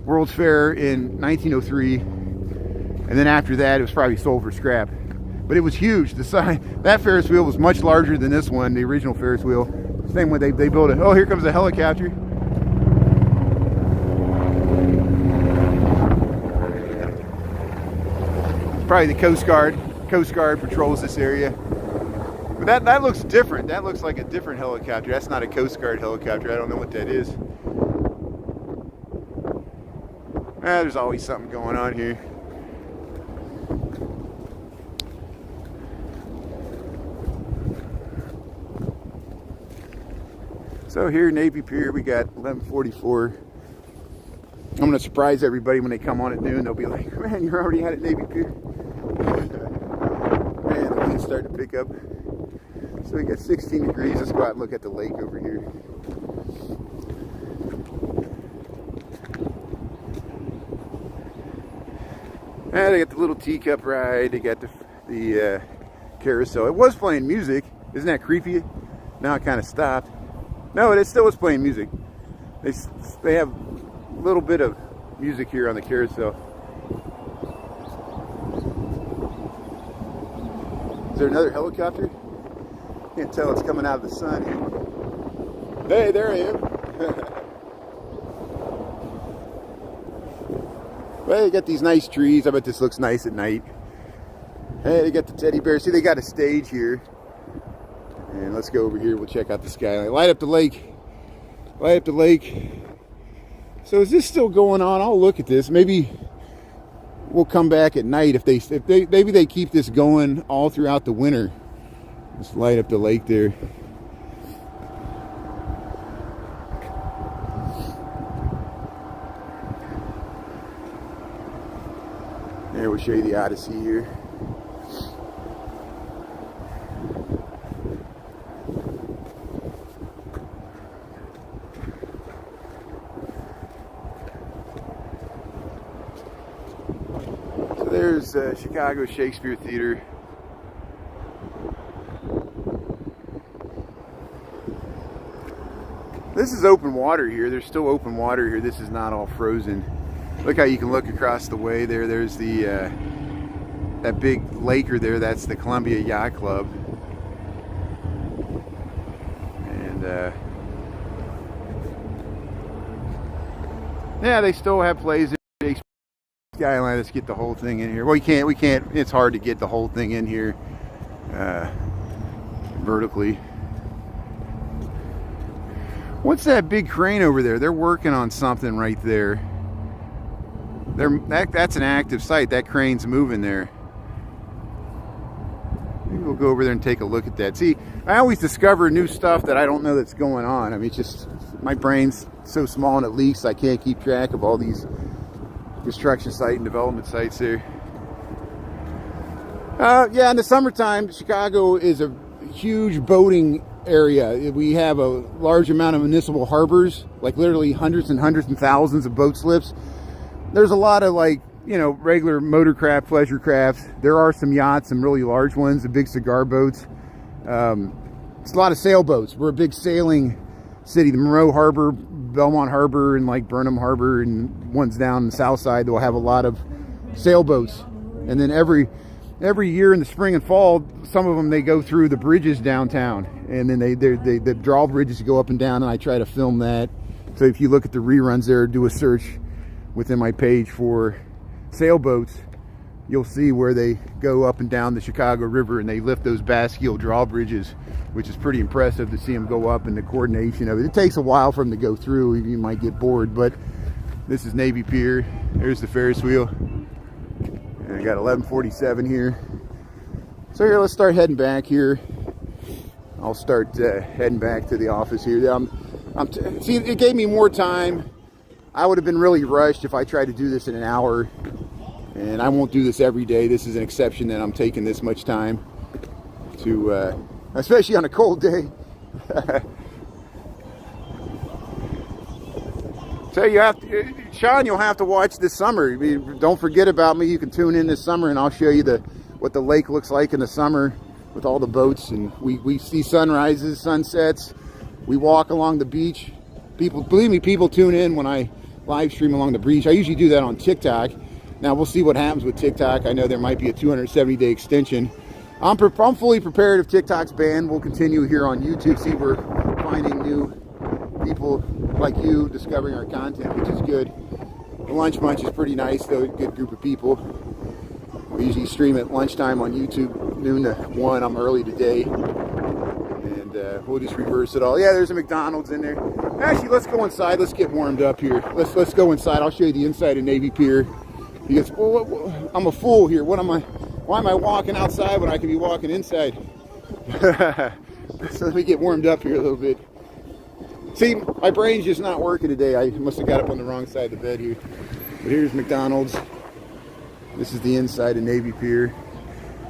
World's Fair in 1903. And then after that, it was probably sold for scrap. But it was huge. That Ferris wheel was much larger than this one, the original Ferris wheel. Same way they built it. Oh, here comes a helicopter. Probably the Coast Guard. Coast Guard patrols this area. But that looks different. That looks like a different helicopter. That's not a Coast Guard helicopter. I don't know what that is. There's always something going on here. So here, Navy Pier, we got 11:44. I'm going to surprise everybody when they come on at noon. They'll be like, man, you're already out at Navy Pier. Man, the wind's starting to pick up. So we got 16 degrees. Let's go out and look at the lake over here. They got the little teacup ride. They got the carousel. It was playing music. Isn't that creepy? Now it kind of stopped. No, it still was playing music. They have a little bit of music here on the carousel. Is there another helicopter? Can't tell, it's coming out of the sun. Hey, there I am. Well, they got these nice trees. I bet this looks nice at night. Hey, they got the teddy bear. See, they got a stage here. And let's go over here. We'll check out the skyline. Light up the lake. Light up the lake. So is this still going on? I'll look at this. Maybe we'll come back at night if maybe they keep this going all throughout the winter. Let's light up the lake there. There, we'll show you the Odyssey here. So there's Chicago Shakespeare Theater. This is open water here. There's still open water here. This is not all frozen. Look how you can look across the way there. There's the that big laker there. That's the Columbia Yacht Club. And yeah, they still have plays in Shakespeare Skyline. Let's get the whole thing in here. Well, we can't. It's hard to get the whole thing in here vertically. What's that big crane over there? They're working on something right there. That's an active site. That crane's moving there. Maybe we'll go over there and take a look at that. See, I always discover new stuff that I don't know that's going on. I mean, it's just, my brain's so small and it leaks, I can't keep track of all these construction site and development sites there. Yeah, in the summertime, Chicago is a huge boating area. We have a large amount of municipal harbors, like literally hundreds and hundreds and thousands of boat slips. There's a lot of, like, you know, regular motorcraft, pleasure crafts. There are some yachts, some really large ones, the big cigar boats. It's a lot of sailboats. We're a big sailing city. The Monroe Harbor, Belmont Harbor, and like Burnham Harbor, and ones down the south side, they'll have a lot of sailboats. And then every year in the spring and fall, some of them, they go through the bridges downtown, and then the drawbridges go up and down, and I try to film that. So if you look at the reruns there, do a search within my page for sailboats, you'll see where they go up and down the Chicago River and they lift those Basquiat drawbridges, which is pretty impressive to see them go up and the coordination of it. It takes a while for them to go through. You might get bored, but This is Navy Pier. There's the Ferris wheel. And I got 1147 here. So here, let's start heading back here. I'll start heading back to the office here. See, it gave me more time. I would have been really rushed if I tried to do this in an hour. And I won't do this every day. This is an exception that I'm taking this much time to, especially on a cold day. So you have to, Sean, you'll have to watch this summer. I mean, don't forget about me. You can tune in this summer and I'll show you what the lake looks like in the summer with all the boats. And we see sunrises, sunsets. We walk along the beach. People, believe me, people tune in when I live stream along the beach. I usually do that on TikTok. Now we'll see what happens with TikTok. I know there might be a 270-day extension. I'm fully prepared if TikTok's banned. We'll continue here on YouTube. See, we're finding new people like you discovering our content, which is good. The Lunch Munch is pretty nice, though. A good group of people. We usually stream at lunchtime on YouTube, noon to 1. I'm early today. And we'll just reverse it all. Yeah, there's a McDonald's in there. Actually, let's go inside. Let's get warmed up here. Let's go inside. I'll show you the inside of Navy Pier. Because, well, I'm a fool here. Why am I walking outside when I can be walking inside? So let me get warmed up here a little bit. See, my brain's just not working today. I must have got up on the wrong side of the bed here. But here's McDonald's. This is the inside of Navy Pier.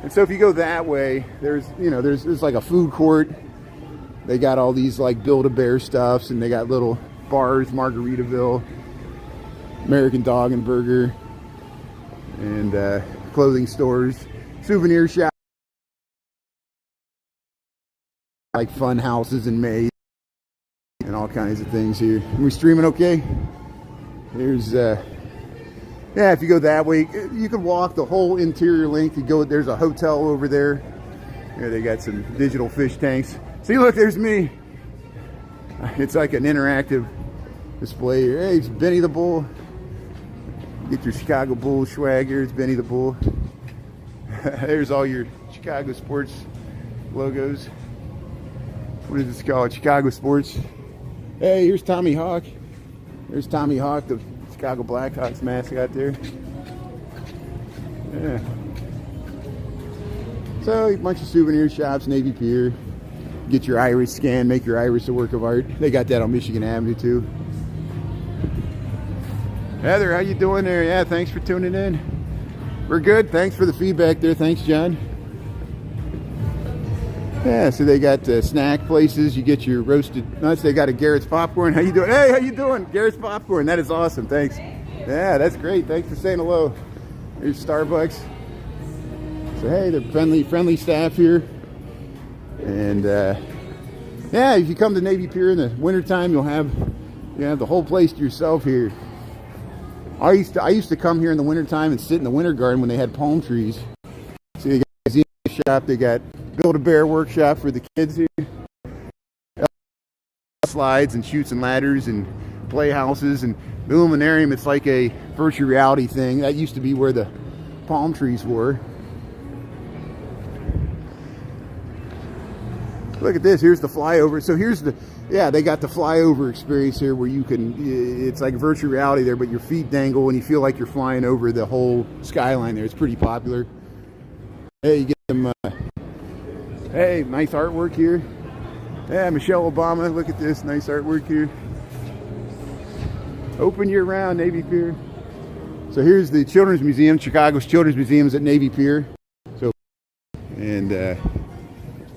And so if you go that way, there's like a food court. They got all these like Build-A-Bear stuffs, and they got little bars, Margaritaville, American Dog and Burger, and clothing stores, souvenir shops, like fun houses and maids, and all kinds of things here. Are we streaming okay? There's yeah, if you go that way, you can walk the whole interior length. You go, there's a hotel over there. Here they got some digital fish tanks. See, look, there's me. It's like an interactive display here. Hey, it's Benny the Bull. Get your Chicago Bulls swag here. It's Benny the Bull. There's all your Chicago sports logos. What is this called? Chicago Sports. Hey, here's Tommy Hawk. There's Tommy Hawk, the Chicago Blackhawks mascot there. Yeah. So a bunch of souvenir shops, Navy Pier. Get your iris scan, make your iris a work of art. They got that on Michigan Avenue too. Heather, how you doing there? Yeah, thanks for tuning in. We're good. Thanks for the feedback there. Thanks, John. Yeah, so they got snack places. You get your roasted nuts. They got a Garrett's Popcorn. How you doing? Hey, how you doing? Garrett's Popcorn. That is awesome. Thanks. Yeah, that's great. Thanks for saying hello. Here's Starbucks. So hey, they're friendly staff here. And yeah, if you come to Navy Pier in the wintertime, you'll have the whole place to yourself here. I used to come here in the wintertime and sit in the winter garden when they had palm trees. See, they got a museum shop. They got Build-A-Bear workshop for the kids here. Slides and chutes and ladders and playhouses, and the Illuminarium. It's like a virtual reality thing. That used to be where the palm trees were. Look at this. Here's the flyover. So here's they got the flyover experience here where you can, it's like virtual reality there, but your feet dangle and you feel like you're flying over the whole skyline there. It's pretty popular. Hey, you get them, hey, nice artwork here. Yeah, Michelle Obama. Look at this. Nice artwork here. Open year round, Navy Pier. So here's the Children's Museum. Chicago's Children's Museum is at Navy Pier. So, and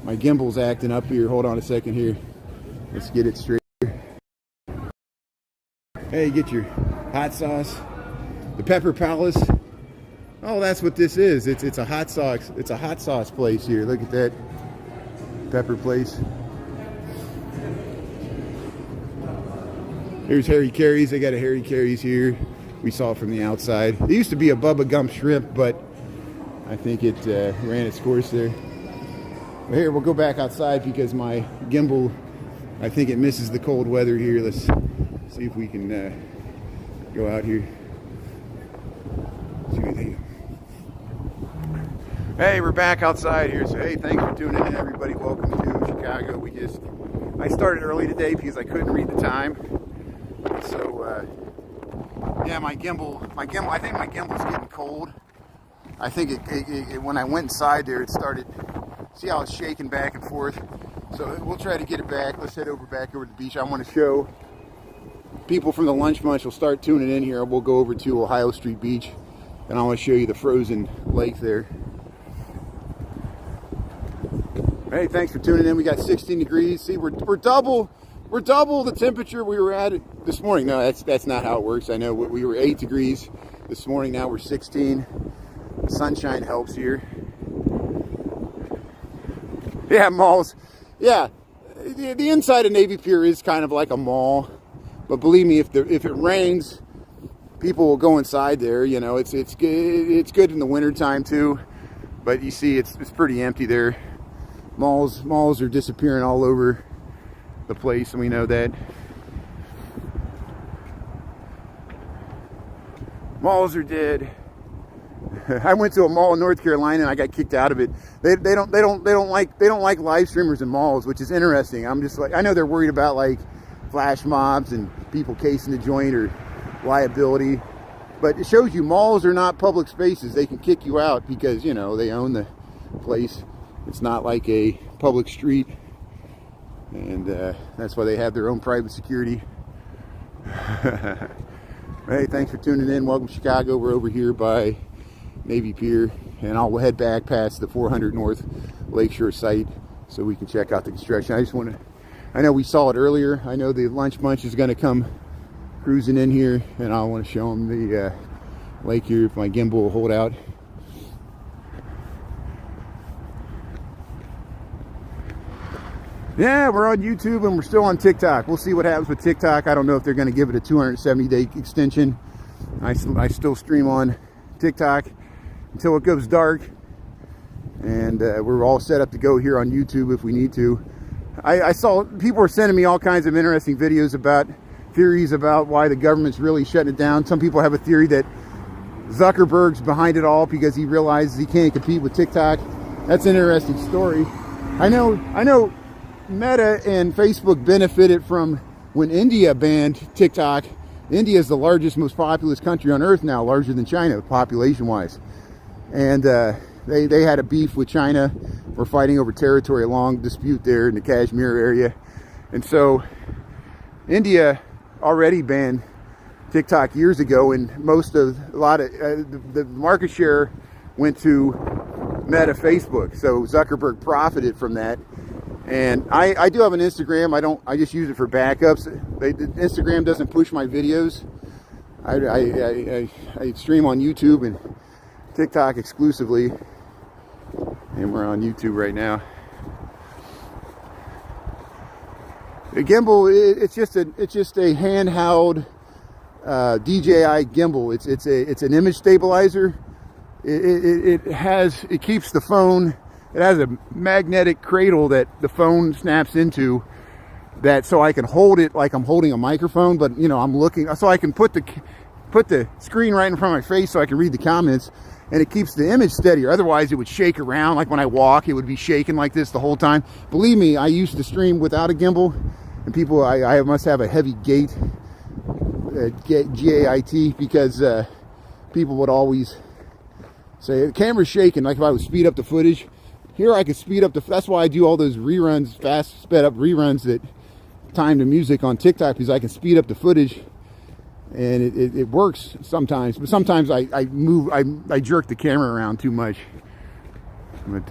my gimbal's acting up here. Hold on a second here. Let's get it straight here. Hey, get your hot sauce. The Pepper Palace. Oh, that's what this is. It's a hot sauce. It's a hot sauce place here. Look at that. Pepper place. Here's Harry Carey's. They got a Harry Carey's here. We saw it from the outside. It used to be a Bubba Gump Shrimp, but I think it ran its course there. But here, we'll go back outside because my gimbal, I think it misses the cold weather here. Let's see if we can go out here. See what they... Hey, we're back outside here. So hey, thanks for tuning in, everybody. Welcome to Chicago. I started early today because I couldn't read the time. So Yeah, my gimbal, I think my gimbal's getting cold. I think it when I went inside there, it started, see how it's shaking back and forth. So we'll try to get it back. Let's head back over to the beach. I want to show people from the Lunch Munch will start tuning in here. We'll go over to Ohio Street Beach, and I want to show you the frozen lake there. Hey, thanks for tuning in. We got 16 degrees. See, we're double the temperature we were at this morning. No, that's not how it works. I know we were 8 degrees this morning. Now we're 16. The sunshine helps here. Yeah, malls. Yeah, the inside of Navy Pier is kind of like a mall, but believe me, if it rains, people will go inside there. You know, it's good in the wintertime too, but you see, it's pretty empty there. Malls are disappearing all over the place, and we know that. Malls are dead. I went to a mall in North Carolina and I got kicked out of it. They don't like live streamers in malls, which is interesting. I'm just like, I know they're worried about like flash mobs and people casing the joint or liability, but it shows you malls are not public spaces. They can kick you out because, you know, they own the place. It's not like a public street, and that's why they have their own private security. Hey, thanks for tuning in. Welcome to Chicago. We're over here by Navy Pier, and I'll head back past the 400 North Lakeshore site so we can check out the construction. I just want to, I know we saw it earlier. I know the Lunch Munch is going to come cruising in here, and I want to show them the lake here if my gimbal will hold out. Yeah, we're on YouTube and we're still on TikTok. We'll see what happens with TikTok. I don't know if they're going to give it a 270-day extension. I still stream on TikTok until it goes dark. And we're all set up to go here on YouTube if we need to. I saw people were sending me all kinds of interesting videos about theories about why the government's really shutting it down. Some people have a theory that Zuckerberg's behind it all because he realizes he can't compete with TikTok. That's an interesting story. I know Meta and Facebook benefited from when India banned TikTok. India is the largest, most populous country on earth now, larger than China population-wise. And they had a beef with China. We're fighting over territory, a long dispute there in the Kashmir area. And so India already banned TikTok years ago, and the market share went to Meta Facebook. So Zuckerberg profited from that. And I do have an Instagram. I just use it for backups. Instagram doesn't push my videos. I stream on YouTube and TikTok exclusively, and we're on YouTube right now. The gimbal, it's just a handheld DJI gimbal. It's an image stabilizer. It keeps the phone. It has a magnetic cradle that the phone snaps into, that so I can hold it like I'm holding a microphone, but you know, I'm looking, so I can put the screen right in front of my face so I can read the comments, and it keeps the image steadier. Otherwise it would shake around, like when I walk it would be shaking like this the whole time. Believe me, I used to stream without a gimbal, and people, I must have a heavy gait, G-A-I-T, because people would always say the camera's shaking, like if I would speed up the footage. Here I could speed up that's why I do all those reruns, fast sped up reruns that time to music on TikTok, because I can speed up the footage, and it works sometimes. But sometimes I jerk the camera around too much. But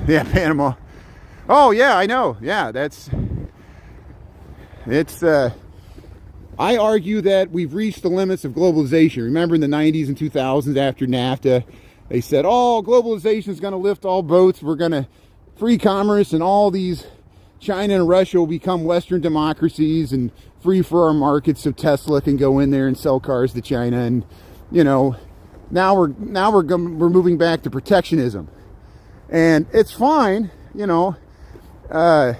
yeah, Panama. Oh yeah, I know. Yeah, I argue that we've reached the limits of globalization. Remember in the 90s and 2000s after NAFTA, they said, oh, globalization is going to lift all boats. We're going to free commerce, and all these China and Russia will become Western democracies and free for our markets, so Tesla can go in there and sell cars to China. And you know, now we're moving back to protectionism, and it's fine, you know. But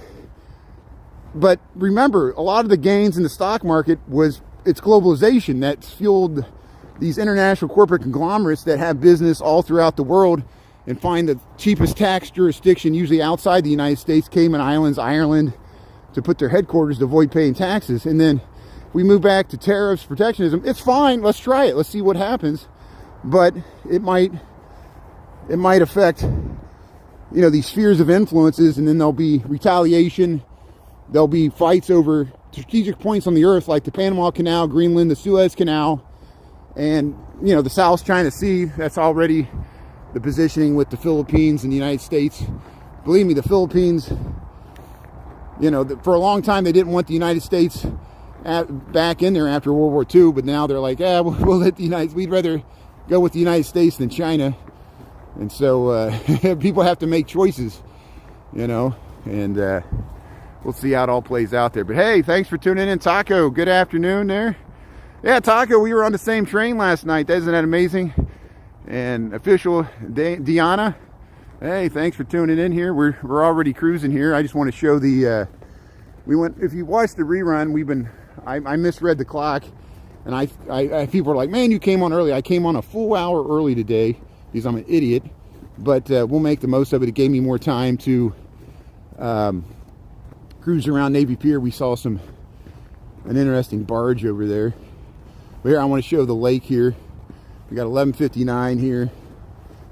remember, a lot of the gains in the stock market it's globalization that's fueled these international corporate conglomerates that have business all throughout the world and find the cheapest tax jurisdiction, usually outside the United States, Cayman Islands, Ireland, to put their headquarters to avoid paying taxes. And then we move back to tariffs, protectionism, it's fine. Let's try it. Let's see what happens. But it might affect, you know, these spheres of influences, and then there'll be retaliation. There'll be fights over strategic points on the earth, like the Panama Canal, Greenland, the Suez Canal, and, you know, the South China Sea. That's already the positioning with the Philippines and the United States. Believe me, the Philippines, you know, for a long time they didn't want the United States back in there after World War II, but now they're like, we'll let we'd rather go with the United States than China. And so people have to make choices, you know, and we'll see how it all plays out there. But hey, thanks for tuning in, Taco. Good afternoon there. Yeah, Taco, we were on the same train last night. Isn't that amazing? And official Diana, hey, thanks for tuning in here. We're already cruising here. I just want to show the if you watched the rerun, I misread the clock, and I people are like, man, you came on early. I came on a full hour early today because I'm an idiot, but we'll make the most of it. It gave me more time to cruise around Navy Pier. We saw an interesting barge over there. But here I want to show the lake here. We got 11:59 here.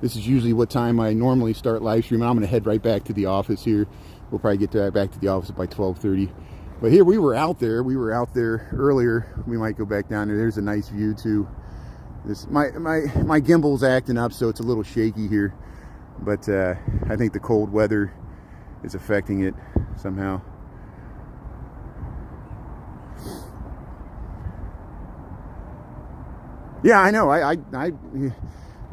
This is usually what time I normally start live streaming. I'm going to head right back to the office here. We'll probably get back to the office by 12:30. But here we were out there. We were out there earlier. We might go back down there. There's a nice view too. My gimbal's acting up, so it's a little shaky here. But I think the cold weather is affecting it somehow. Yeah, I know.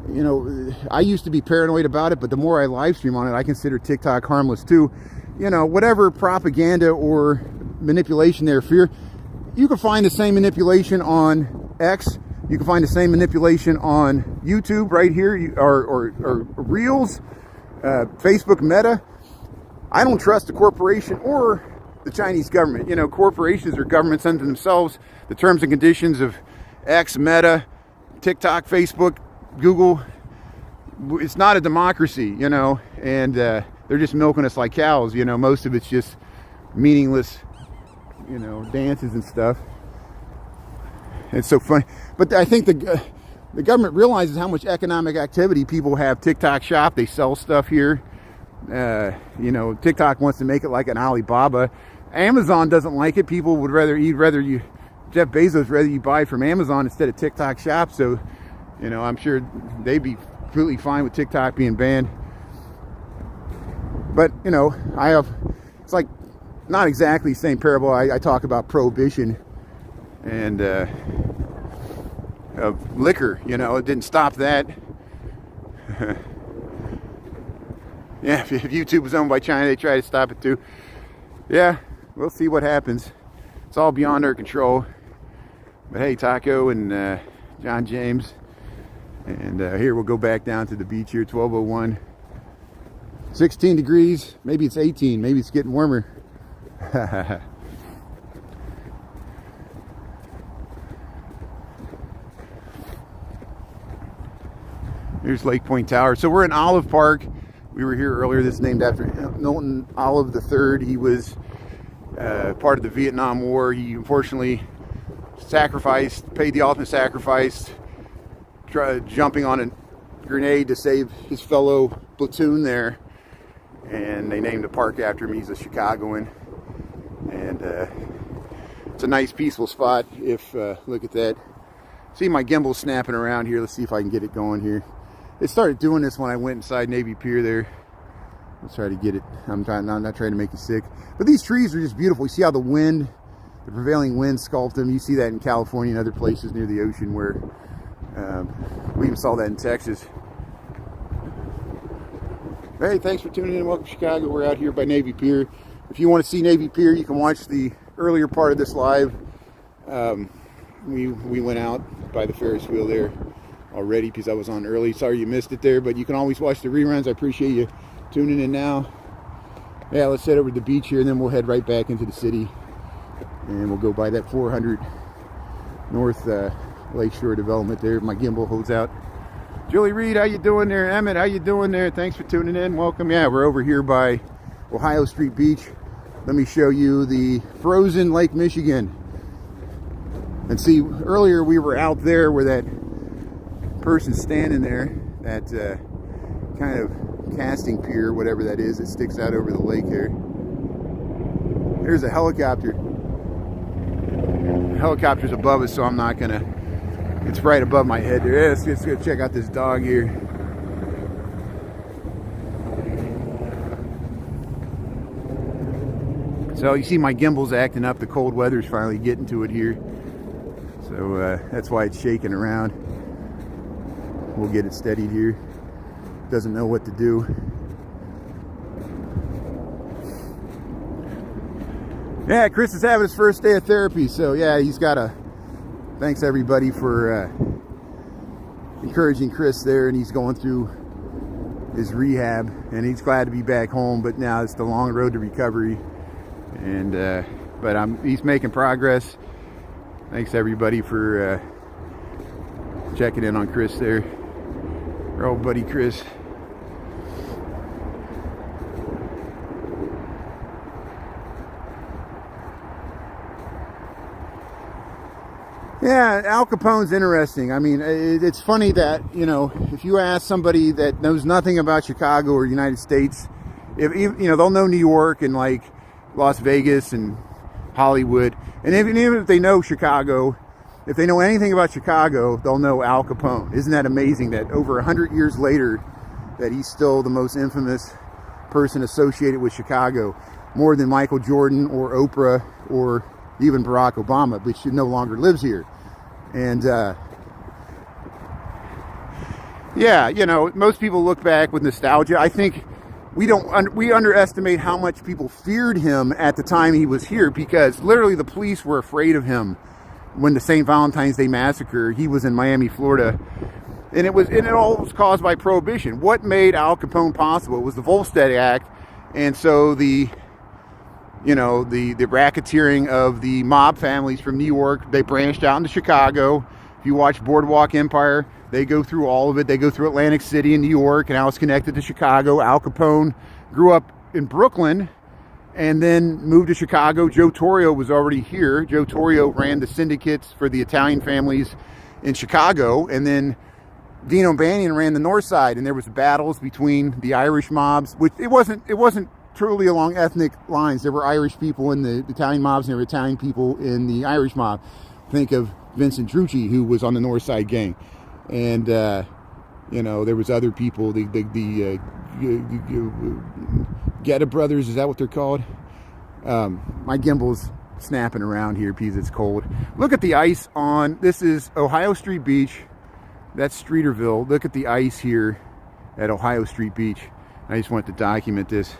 You know, I used to be paranoid about it, but the more I live stream on it, I consider TikTok harmless too. You know, whatever propaganda or manipulation there, fear, you can find the same manipulation on X. You can find the same manipulation on YouTube right here, or Reels, Facebook Meta. I don't trust the corporation or the Chinese government. You know, corporations or governments under themselves, the terms and conditions of X, Meta, TikTok, Facebook, Google. It's not a democracy, you know, and they're just milking us like cows. You know, most of it's just meaningless, you know, dances and stuff. It's so funny. But I think the government realizes how much economic activity people have. TikTok shop, they sell stuff here. You know, TikTok wants to make it like an Alibaba. Amazon doesn't like it. People would Jeff Bezos rather you buy from Amazon instead of TikTok shop. So, you know, I'm sure they'd be completely fine with TikTok being banned. But, you know, it's like not exactly the same parable. I talk about prohibition and of liquor. You know, it didn't stop that. Yeah, if YouTube was owned by China, they try to stop it too. Yeah, we'll see what happens. It's all beyond our control. But hey, Taco and John James. And here we'll go back down to the beach here, 12:01. 16 degrees, maybe it's 18, maybe it's getting warmer. Here's Lake Point Tower. So we're in Olive Park. We were here earlier. This is named after Milton Olive III. He was part of the Vietnam War. He unfortunately paid the ultimate sacrifice, jumping on a grenade to save his fellow platoon there. And they named the park after him. He's a Chicagoan. And it's a nice, peaceful spot. Look at that. See my gimbal snapping around here. Let's see if I can get it going here. It started doing this when I went inside Navy Pier there. Let's try to get it. I'm not trying to make you sick. But these trees are just beautiful. You see how the prevailing wind sculpted them. You see that in California and other places near the ocean where we even saw that in Texas. Hey, thanks for tuning in. Welcome to Chicago. We're out here by Navy Pier. If you want to see Navy Pier, you can watch the earlier part of this live. We went out by the Ferris wheel there already because I was on early. Sorry you missed it there, but you can always watch the reruns. I appreciate you tuning in now. Yeah, let's head over to the beach here, and then we'll head right back into the city, and we'll go by that 400 North Lakeshore development there. My gimbal holds out. Julie Reed, how you doing there? Emmett, how you doing there? Thanks for tuning in. Welcome. Yeah, we're over here by Ohio Street Beach. Let me show you the frozen Lake Michigan. And see, earlier we were out there where that person's standing there, that kind of casting pier, whatever that is, that sticks out over the lake here. There's a helicopter. The helicopter's above us, so I'm not gonna, it's right above my head there. Let's go check out this dog here. So you see my gimbal's acting up. The cold weather's finally getting to it here. So that's why it's shaking around. We'll get it steadied here. Doesn't know what to do. Yeah, Chris is having his first day of therapy. So yeah, he's got a, thanks everybody for encouraging Chris there. And he's going through his rehab. And he's glad to be back home. But now it's the long road to recovery. And but he's making progress. Thanks everybody for checking in on Chris there, our old buddy Chris. Yeah, Al Capone's interesting. I mean, it's funny that, you know, if you ask somebody that knows nothing about Chicago or United States, if you know, they'll know New York and like Las Vegas and Hollywood, and even if they know Chicago, if they know anything about Chicago, they'll know Al Capone. Isn't that amazing that over 100 years later that he's still the most infamous person associated with Chicago, more than Michael Jordan or Oprah or even Barack Obama, which no longer lives here. And yeah, you know, most people look back with nostalgia. I think we underestimate how much people feared him at the time he was here, because literally the police were afraid of him when the St. Valentine's Day massacre, he was in Miami, Florida, and it all was caused by Prohibition. What made Al Capone possible? It was the Volstead Act, and so the racketeering of the mob families from New York, they branched out into Chicago. If you watch Boardwalk Empire, they go through all of it. They go through Atlantic City and New York, and how it's connected to Chicago. Al Capone grew up in Brooklyn and then moved to Chicago. Joe Torrio was already here. Joe Torrio ran the syndicates for the Italian families in Chicago, and then Dino Bannion ran the North Side, and there was battles between the Irish mobs, which it wasn't truly along ethnic lines. There were Irish people in the Italian mobs, and there were Italian people in the Irish mob. Think of Vincent Trucci, who was on the North Side gang. And you know, there was other people, the Getta brothers, is that what they're called? My gimbal's snapping around here because it's cold. Look at the ice on, this is Ohio Street Beach. That's Streeterville. Look at the ice here at Ohio Street Beach. I just wanted to document this.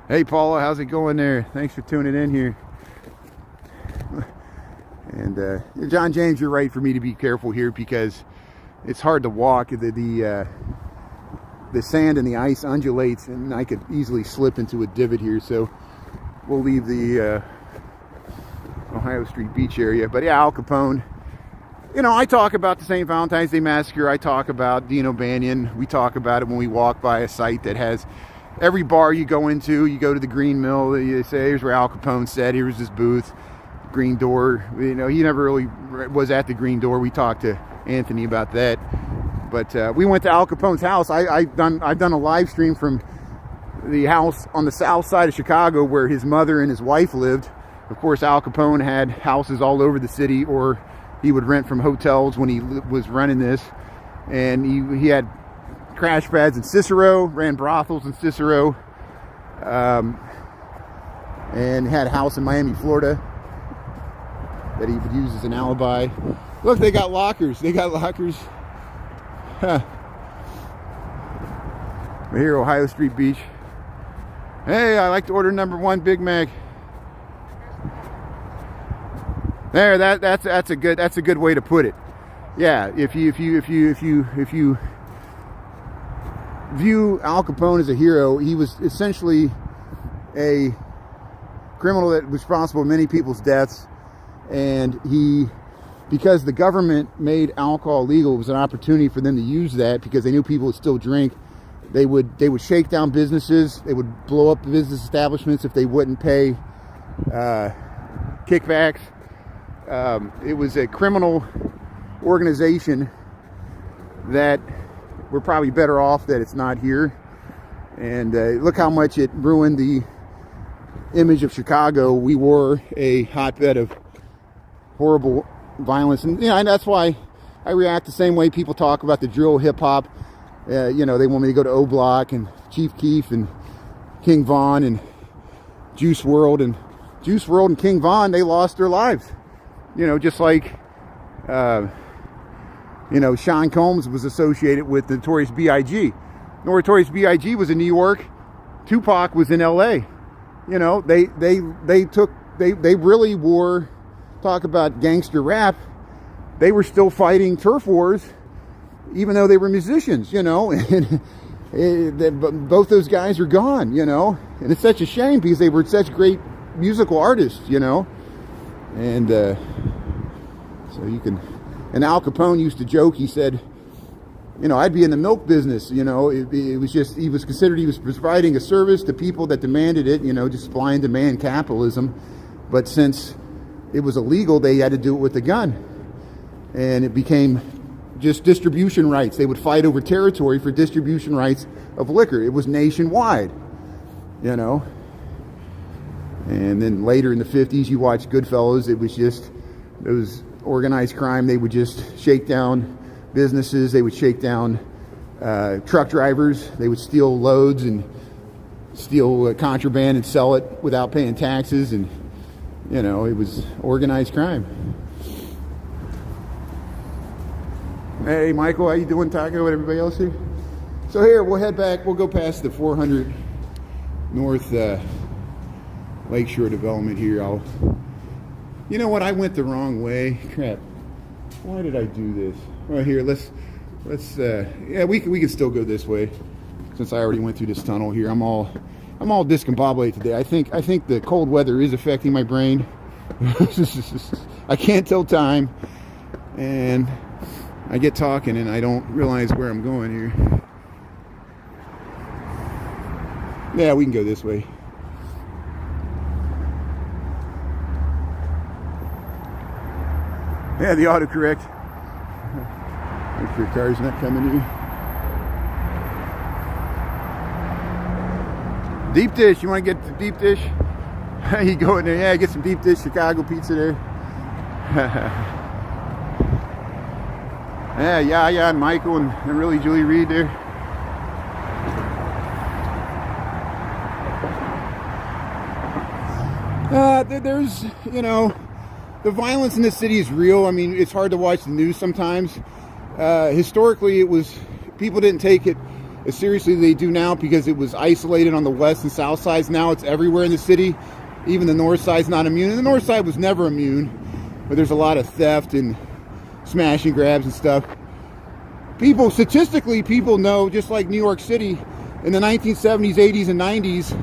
Hey Paula, how's it going there? Thanks for tuning in here. And John James, you're right for me to be careful here, because it's hard to walk. The sand and the ice undulates, and I could easily slip into a divot here. So we'll leave the Ohio Street Beach area. But yeah, Al Capone. You know, I talk about the St. Valentine's Day Massacre. I talk about Dino Bannion. We talk about it when we walk by a site that has every bar you go into. You go to the Green Mill. You say, here's where Al Capone said. Here's his booth. Green Door. You know, he never really was at the Green Door. We talked to Anthony about that. But we went to Al Capone's house. I've done a live stream from the house on the south side of Chicago where his mother and his wife lived. Of course, Al Capone had houses all over the city, or he would rent from hotels when he was running this. And he had crash pads in Cicero, ran brothels in Cicero, and had a house in Miami, Florida that he would use as an alibi. Look, they got lockers. They got lockers. Huh. We're here, Ohio Street Beach. Hey, I like to order #1 Big Mac. There, that's a good way to put it. Yeah, if you view Al Capone as a hero, he was essentially a criminal that was responsible for many people's deaths, and because the government made alcohol legal, it was an opportunity for them to use that, because they knew people would still drink. They would shake down businesses. They would blow up business establishments if they wouldn't pay kickbacks. It was a criminal organization that we're probably better off that it's not here. And look how much it ruined the image of Chicago. We were a hotbed of horrible violence, and and that's why I react the same way people talk about the drill hip hop. They want me to go to O Block and Chief Keef and King Von and Juice WRLD and King Von. They lost their lives, just like Sean Combs was associated with the Notorious B.I.G. Notorious B.I.G. was in New York. Tupac was in L.A. They really were, talk about gangster rap. They were still fighting turf wars, even though they were musicians, and both those guys are gone, and it's such a shame because they were such great musical artists, and so you can, and Al Capone used to joke, he said, I'd be in the milk business, it was just, he was providing a service to people that demanded it, just supply and demand capitalism. But since it was illegal, they had to do it with a gun. And it became just distribution rights. They would fight over territory for distribution rights of liquor. It was nationwide, And then later in the 50s, you watch Goodfellas, it was organized crime. They would just shake down businesses, they would shake down truck drivers, they would steal loads and steal contraband and sell it without paying taxes, and it was organized crime. Hey Michael, how you doing? Taco and everybody else here? So here, we'll head back, we'll go past the 400 North Lakeshore development here. You know what, I went the wrong way. Crap. Why did I do this? Well, here, let's yeah, we can still go this way since I already went through this tunnel here. I'm all discombobulated today. I think the cold weather is affecting my brain. I can't tell time, and I get talking and I don't realize where I'm going here. Yeah, we can go this way. Yeah, the autocorrect. Make sure your car's not coming to you. Deep dish. You want to get the deep dish? You go in there. Yeah, get some deep dish Chicago pizza there. Yeah, and Michael and really Julie Reed there. There's, the violence in the city is real. I mean, it's hard to watch the news sometimes. Historically, people didn't take it as seriously as they do now because it was isolated on the west and south sides. Now it's everywhere in the city. Even the north side's not immune. And the north side was never immune, but there's a lot of theft and smash and grabs and stuff. Statistically, people know, just like New York City, in the 1970s, 80s, and 90s,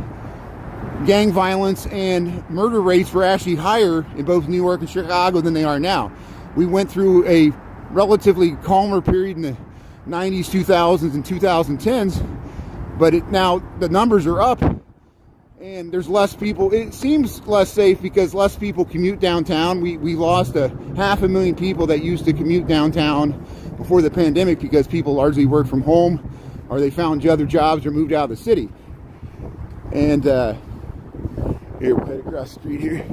gang violence and murder rates were actually higher in both New York and Chicago than they are now. We went through a relatively calmer period in the 90s, 2000s, and 2010s, but now the numbers are up and there's less people. It seems less safe because less people commute downtown. We lost 500,000 people that used to commute downtown before the pandemic because people largely work from home or they found other jobs or moved out of the city. And here, we'll head across the street here.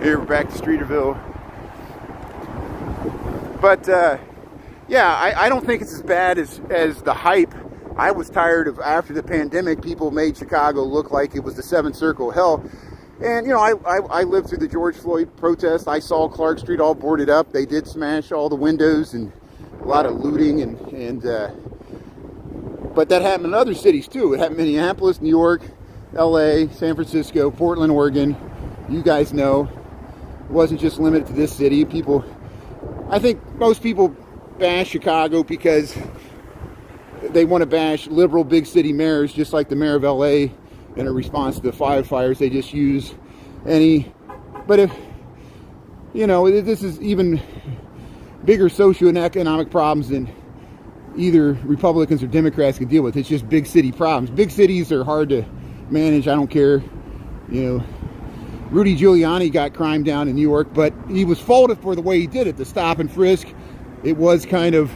Here, we're back to Streeterville. But, yeah, I don't think it's as bad as the hype. I was tired of, after the pandemic, people made Chicago look like it was the seventh circle of hell. And, I lived through the George Floyd protest. I saw Clark Street all boarded up. They did smash all the windows and a lot of looting, but that happened in other cities too. It happened in Minneapolis, New York, LA, San Francisco, Portland, Oregon. You guys know, it wasn't just limited to this city. I think most people bash Chicago because they want to bash liberal big city mayors, just like the mayor of LA in a response to the firefighters. They just use but if, this is even bigger socioeconomic problems than either Republicans or Democrats can deal with. It's just big city problems. Big cities are hard to manage. I don't care. You know, Rudy Giuliani got crime down in New York, but he was faulted for the way he did it. The stop and frisk, it was kind of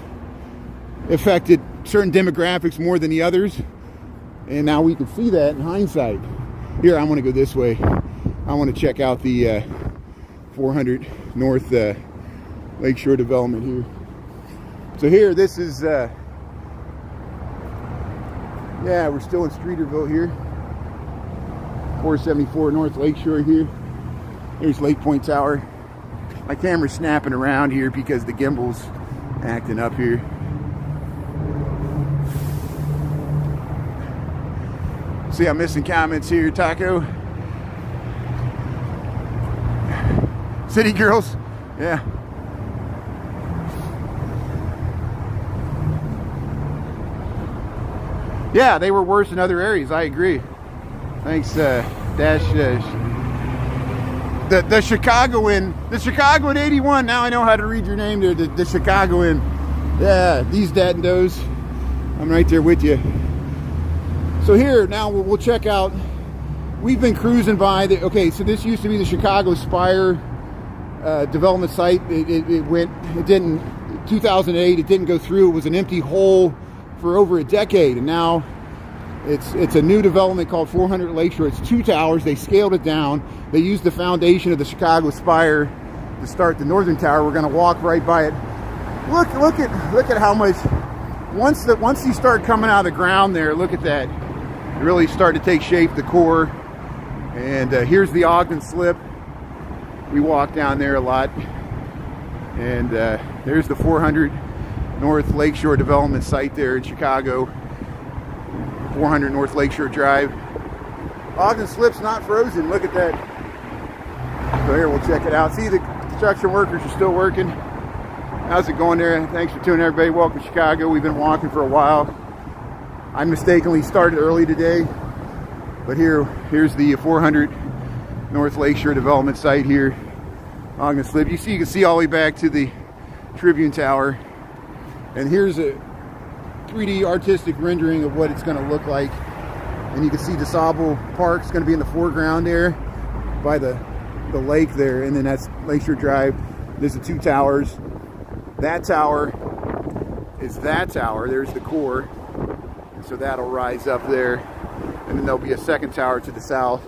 affected certain demographics more than the others. And now we can see that in hindsight. Here, I want to go this way. I want to check out the 400 North Lakeshore development here. So here, this is, yeah, we're still in Streeterville here. 474 North Lakeshore here. Here's Lake Point Tower. My camera's snapping around here because the gimbal's acting up here. See, I'm missing comments here, Taco. City girls, yeah. Yeah, they were worse in other areas, I agree. Thanks, Dash. The Chicagoan 81. Now I know how to read your name there. The Chicagoan. Yeah, these dad and does. I'm right there with you. So here, now we'll check out. We've been cruising by the. Okay, so this used to be the Chicago Spire development site. It didn't. 2008. It didn't go through. It was an empty hole for over a decade, and now it's a new development called 400 Lakeshore. It's 2 towers. They scaled it down. They used the foundation of the Chicago Spire to start the northern tower. We're going to walk right by it. Look at how much. Once you start coming out of the ground there, look at that. It really started to take shape, the core. And here's the Ogden Slip. We walk down there a lot. And there's the 400 North Lakeshore development site there in Chicago. 400 North Lakeshore Drive. Ogden Slip's not frozen. Look at that. So here, we'll check it out. See, the construction workers are still working. How's it going there? Thanks for tuning in, everybody. Welcome to Chicago. We've been walking for a while. I mistakenly started early today. But here's the 400 North Lakeshore development site here. Ogden Slip. You can see all the way back to the Tribune Tower. And here's a 3D artistic rendering of what it's going to look like. And you can see DeSable Park's going to be in the foreground there by the lake there. And then that's Lakeshore Drive. There's the 2 towers. That tower is that tower. There's the core. So that'll rise up there. And then there'll be a second tower to the south.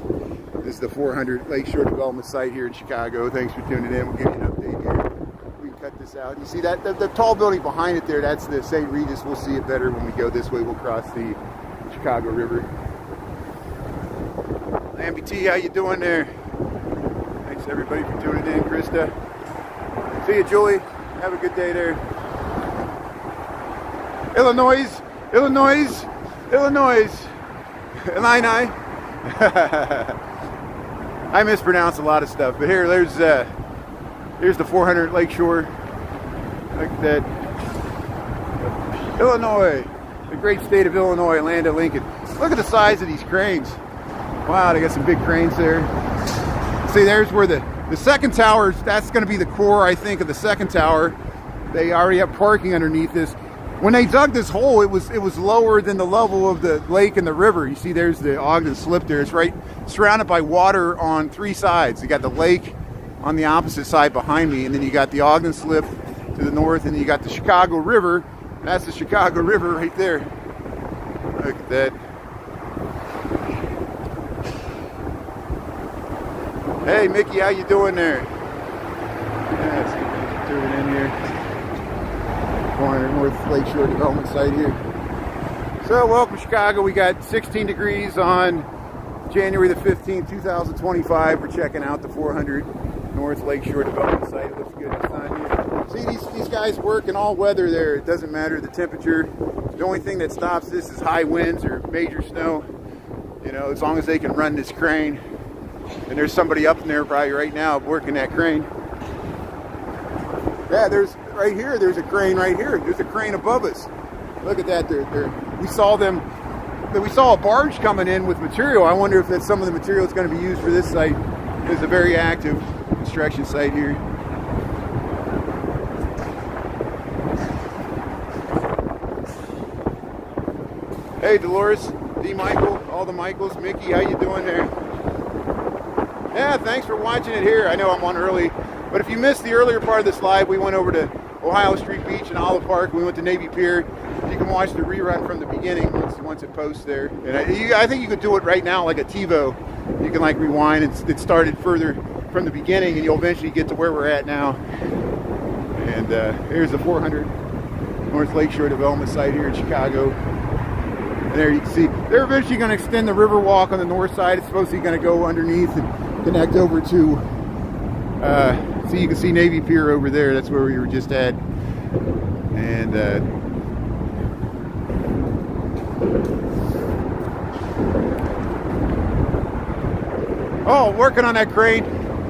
This is the 400 Lakeshore development site here in Chicago. Thanks for tuning in. We'll give you an update here. We can cut this out. You see that the tall building behind it there, that's the St. Regis. We'll see it better when we go this way. We'll cross the Chicago River. Lamby T, how you doing there? Thanks everybody for tuning in. Krista. See you, Julie. Have a good day there. Illinois. Illini. I mispronounce a lot of stuff, but here's the 400 Lakeshore. Look at that. Illinois, the great state of Illinois, land of Lincoln. Look at the size of these cranes. Wow, they got some big cranes there. See, there's where the second tower, that's going to be the core, I think, of the second tower. They already have parking underneath this. When they dug this hole, it was lower than the level of the lake and the river. You see, there's the Ogden Slip there. It's right surrounded by water on 3 sides. You got the lake on the opposite side behind me, and then you got the Ogden Slip to the north, and then you got the Chicago River. That's the Chicago River right there. Look at that. Hey, Mickey, how you doing there? Yeah, see, tuning in here. 400 North Lakeshore development site here. So, welcome Chicago. We got 16 degrees on January the 15th, 2025. We're checking out the 400 North Lakeshore development site. It looks good in the sun here. See, these guys work in all weather there. It doesn't matter the temperature. The only thing that stops this is high winds or major snow. You know, as long as they can run this crane. And there's somebody up in there probably right now working that crane. Yeah, there's right here. There's a crane right here. There's a crane above us. Look at that. We saw them. We saw a barge coming in with material. I wonder if that's some of the material that's going to be used for this site. It's a very active construction site here. Hey, Dolores, D. Michael, all the Michaels, Mickey, how you doing there? Yeah, thanks for watching it here. I know I'm on early, but if you missed the earlier part of this live, we went over to Ohio Street Beach and Olive Park. We went to Navy Pier. You can watch the rerun from the beginning once it posts there. And I think you could do it right now like a TiVo. You can like rewind. It started further from the beginning, and you'll eventually get to where we're at now. And here's the 400 North Lakeshore development site here in Chicago. And there you can see they're eventually going to extend the river walk on the north side. It's supposed to be going to go underneath and connect over to so you can see Navy Pier over there. That's where we were just at. And oh, working on that crane.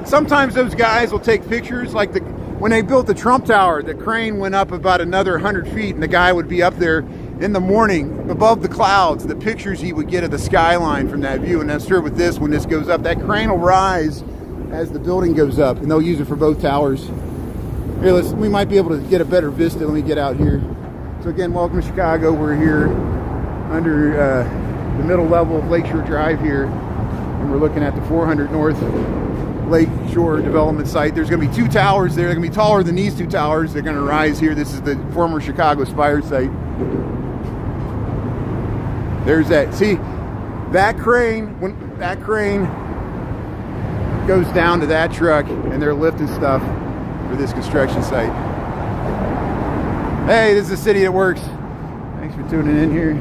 Sometimes those guys will take pictures, like when they built the Trump Tower, the crane went up about another 100 feet, and the guy would be up there in the morning above the clouds. The pictures he would get of the skyline from that view. And that's true with this. When this goes up, that crane will rise as the building goes up, and they'll use it for both towers. Here, we might be able to get a better vista. Let me get out here. So again, welcome to Chicago. We're here under the middle level of Lakeshore Drive here, and we're looking at the 400 North Lakeshore development site. There's going to be 2 towers there. They're going to be taller than these 2 towers. They're going to rise here. This is the former Chicago Spire site. There's that. See, that crane, when that crane goes down to that truck, and they're lifting stuff for this construction site. Hey, this is the city that works. Thanks for tuning in here.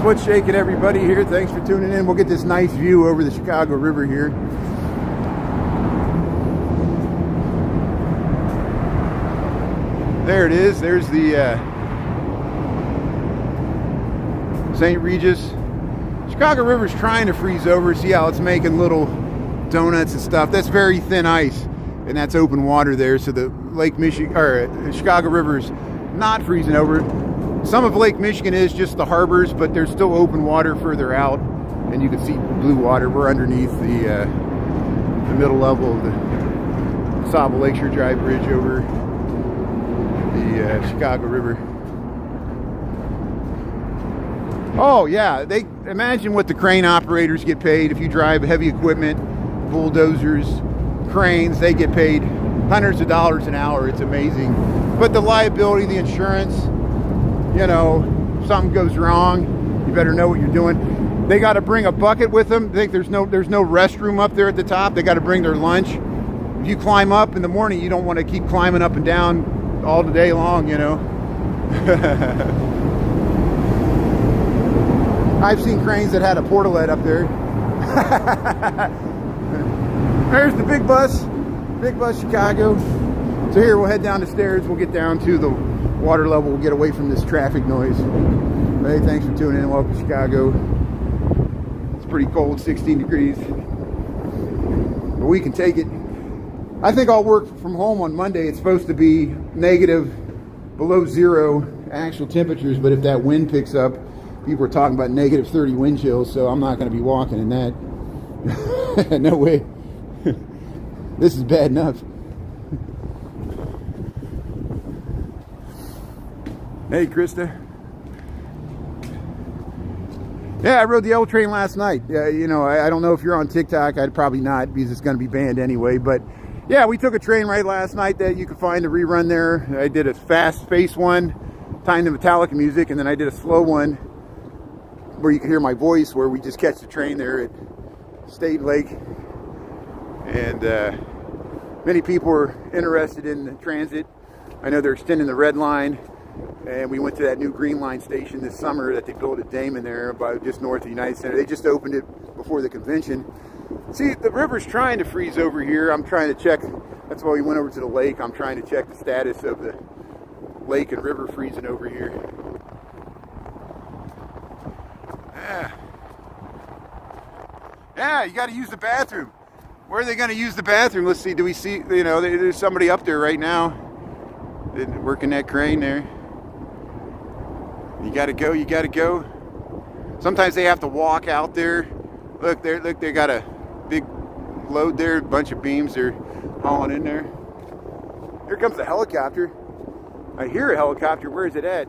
What's shaking, everybody here? Thanks for tuning in. We'll get this nice view over the Chicago River here. There it is. There's the St. Regis. Chicago River's trying to freeze over. See how it's making little donuts and stuff. That's very thin ice, and that's open water there. So the Lake Michigan, or the Chicago River's not freezing over. Some of Lake Michigan is just the harbors, but there's still open water further out, and you can see blue water. We're underneath the middle level of the Sable Lakeshore Drive Bridge over the Chicago River. Oh yeah, they imagine what the crane operators get paid. If you drive heavy equipment, bulldozers, cranes, they get paid hundreds of dollars an hour. It's amazing. But the liability, the insurance, you know, if something goes wrong, you better know what you're doing. They got to bring a bucket with them. They think there's no restroom up there at the top. They got to bring their lunch. If you climb up in the morning, you don't want to keep climbing up and down all the day long, you know. I've seen cranes that had a portalet up there. There's the big bus Chicago. So here we'll head down the stairs. We'll get down to the water level. We'll get away from this traffic noise. Hey, thanks for tuning in. Welcome to Chicago. It's pretty cold, 16 degrees, but we can take it. I think I'll work from home on Monday. It's supposed to be negative, below zero actual temperatures, but if that wind picks up, people are talking about negative 30 wind chills, so I'm not going to be walking in that. No way. This is bad enough. Hey, Krista. Yeah, I rode the L train last night. You know, I don't know if you're on TikTok. I'd probably not, because it's going to be banned anyway. But yeah, we took a train ride last night that you could find the rerun there. I did a fast-paced one, timed to Metallica music, and then I did a slow one where you can hear my voice, where we just catch the train there at State Lake. And many people are interested in the transit. I know they're extending the red line, and we went to that new green line station this summer that they built at Damon there, about just north of the United Center. They just opened it before the convention. See, the river's trying to freeze over here. I'm trying to check. That's why we went over to the lake. I'm trying to check the status of the lake and river freezing over here. Yeah, you got to use the bathroom. Where are they going to use the bathroom? Let's see. Do we see, you know, there's somebody up there right now working that crane there. You got to go. You got to go. Sometimes they have to walk out there. Look, they got a big load there, a bunch of beams they're hauling in there. Here comes the helicopter. I hear a helicopter. Where is it at?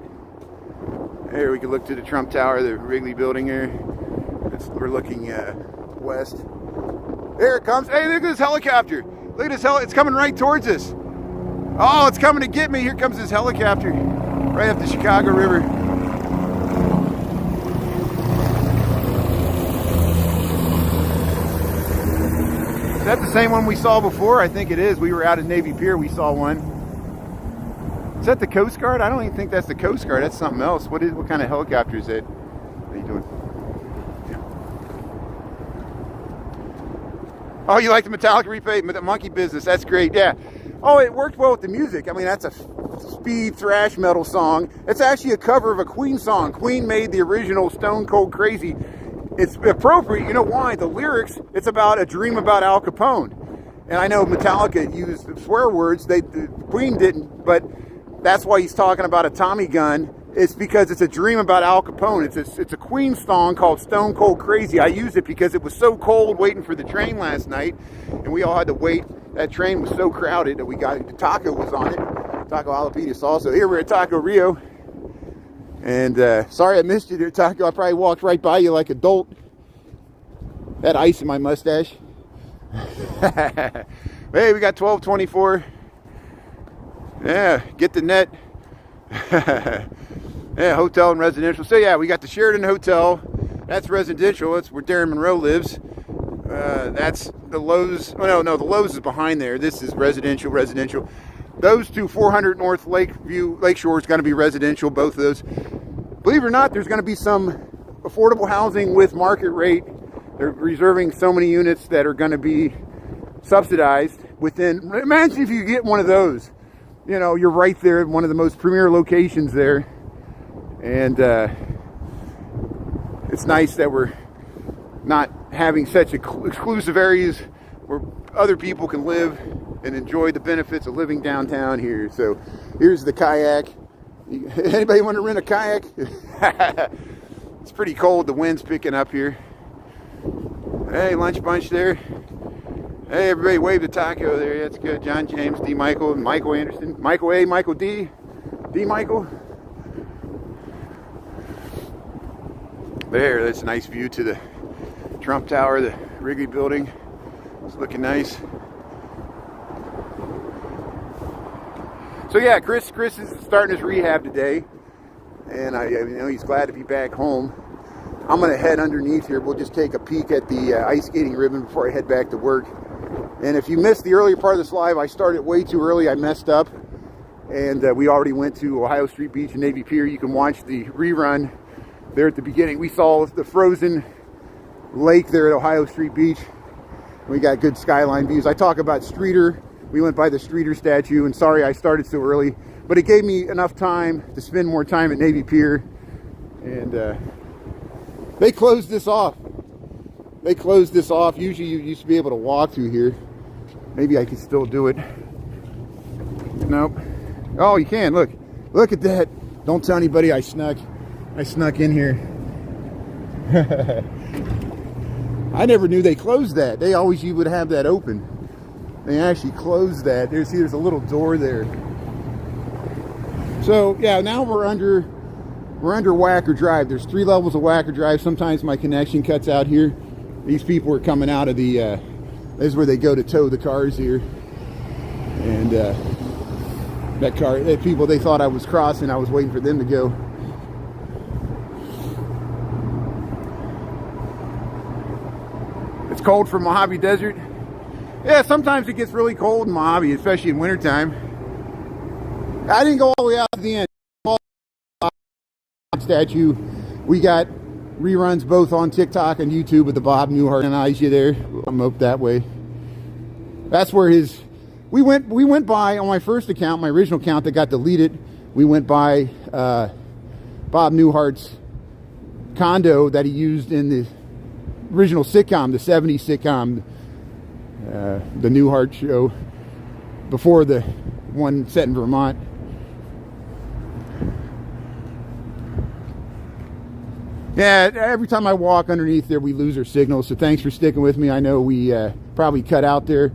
There, we can look to the Trump Tower, the Wrigley building here. We're looking west. There it comes. Hey, look at this helicopter. Look at this it's coming right towards us. Oh, it's coming to get me. Here comes this helicopter. Right up the Chicago River. Is that the same one we saw before? I think it is. We were out at Navy Pier. We saw one. Is that the Coast Guard? I don't even think that's the Coast Guard. That's something else. What kind of helicopter is it? What are you doing? Oh, you like the metallic replay, the monkey business? That's great. Yeah. Oh, it worked well with the music. I mean, that's a speed thrash metal song. It's actually a cover of a Queen song. Queen made the original Stone Cold Crazy. It's appropriate. You know why? The lyrics, it's about a dream about Al Capone. And I know Metallica used swear words. The Queen didn't, but that's why he's talking about a Tommy gun. It's because it's a dream about Al Capone. It's a Queen song called Stone Cold Crazy. I used it because it was so cold waiting for the train last night, and we all had to wait. That train was so crowded that we got, the taco was on it. Taco jalapeno sauce. So here we're at Taco Rio. And sorry I missed you there, Taco. I probably walked right by you like a dolt. That ice in my mustache. Hey, we got 1224. Yeah, get the net. Yeah, hotel and residential. So yeah, we got the Sheraton Hotel. That's residential. That's where Darren Monroe lives. That's the Lowe's. Oh no, the Lowe's is behind there. This is residential. Those two, 400 North Lakeshore is going to be residential. Both of those. Believe it or not, there's going to be some affordable housing with market rate. They're reserving so many units that are going to be subsidized within. Imagine if you get one of those. You know, you're right there at one of the most premier locations there. And it's nice that we're not having such exclusive areas where other people can live and enjoy the benefits of living downtown here. So here's the kayak. Anybody want to rent a kayak? It's pretty cold. The wind's picking up here. Hey, lunch bunch there. Hey, everybody wave to Taco there. That's good. John James, D. Michael, Michael Anderson, Michael A, Michael D, D. Michael. There, that's a nice view to the Trump Tower, the Wrigley building. It's looking nice. So yeah, Chris is starting his rehab today, and I know he's glad to be back home. I'm gonna head underneath here. We'll just take a peek at the ice skating ribbon before I head back to work. And if you missed the earlier part of this live, I started way too early. I messed up, and we already went to Ohio Street Beach and Navy Pier. You can watch the rerun there at the beginning. We saw the frozen lake there at Ohio Street Beach. We got good skyline views. I talk about Streeter. We went by the Streeter statue, and sorry I started so early, but it gave me enough time to spend more time at Navy Pier. And they closed this off. Usually you used to be able to walk through here. Maybe I can still do it. Nope. Oh, you can. Look at that. Don't tell anybody I snuck in here. I never knew they closed that. They always, you would have that open. They actually closed that. There's a little door there. So yeah, now we're under Wacker Drive. There's 3 levels of Wacker Drive. Sometimes my connection cuts out here. These people are coming out of the this is where they go to tow the cars here. And that people, they thought I was crossing. I was waiting for them to go. It's cold for Mojave Desert. Yeah, sometimes it gets really cold in Mojave, especially in wintertime. I didn't go all the way out to the end. Statue. We got reruns both on TikTok and YouTube with the Bob Newhart and you there. I'm up that way. That's where we went by on my first account, my original account that got deleted. We went by Bob Newhart's condo that he used in the original sitcom, the 70s sitcom, the Newhart Show, before the one set in Vermont. Yeah, every time I walk underneath there, we lose our signal. So thanks for sticking with me. I know we probably cut out there.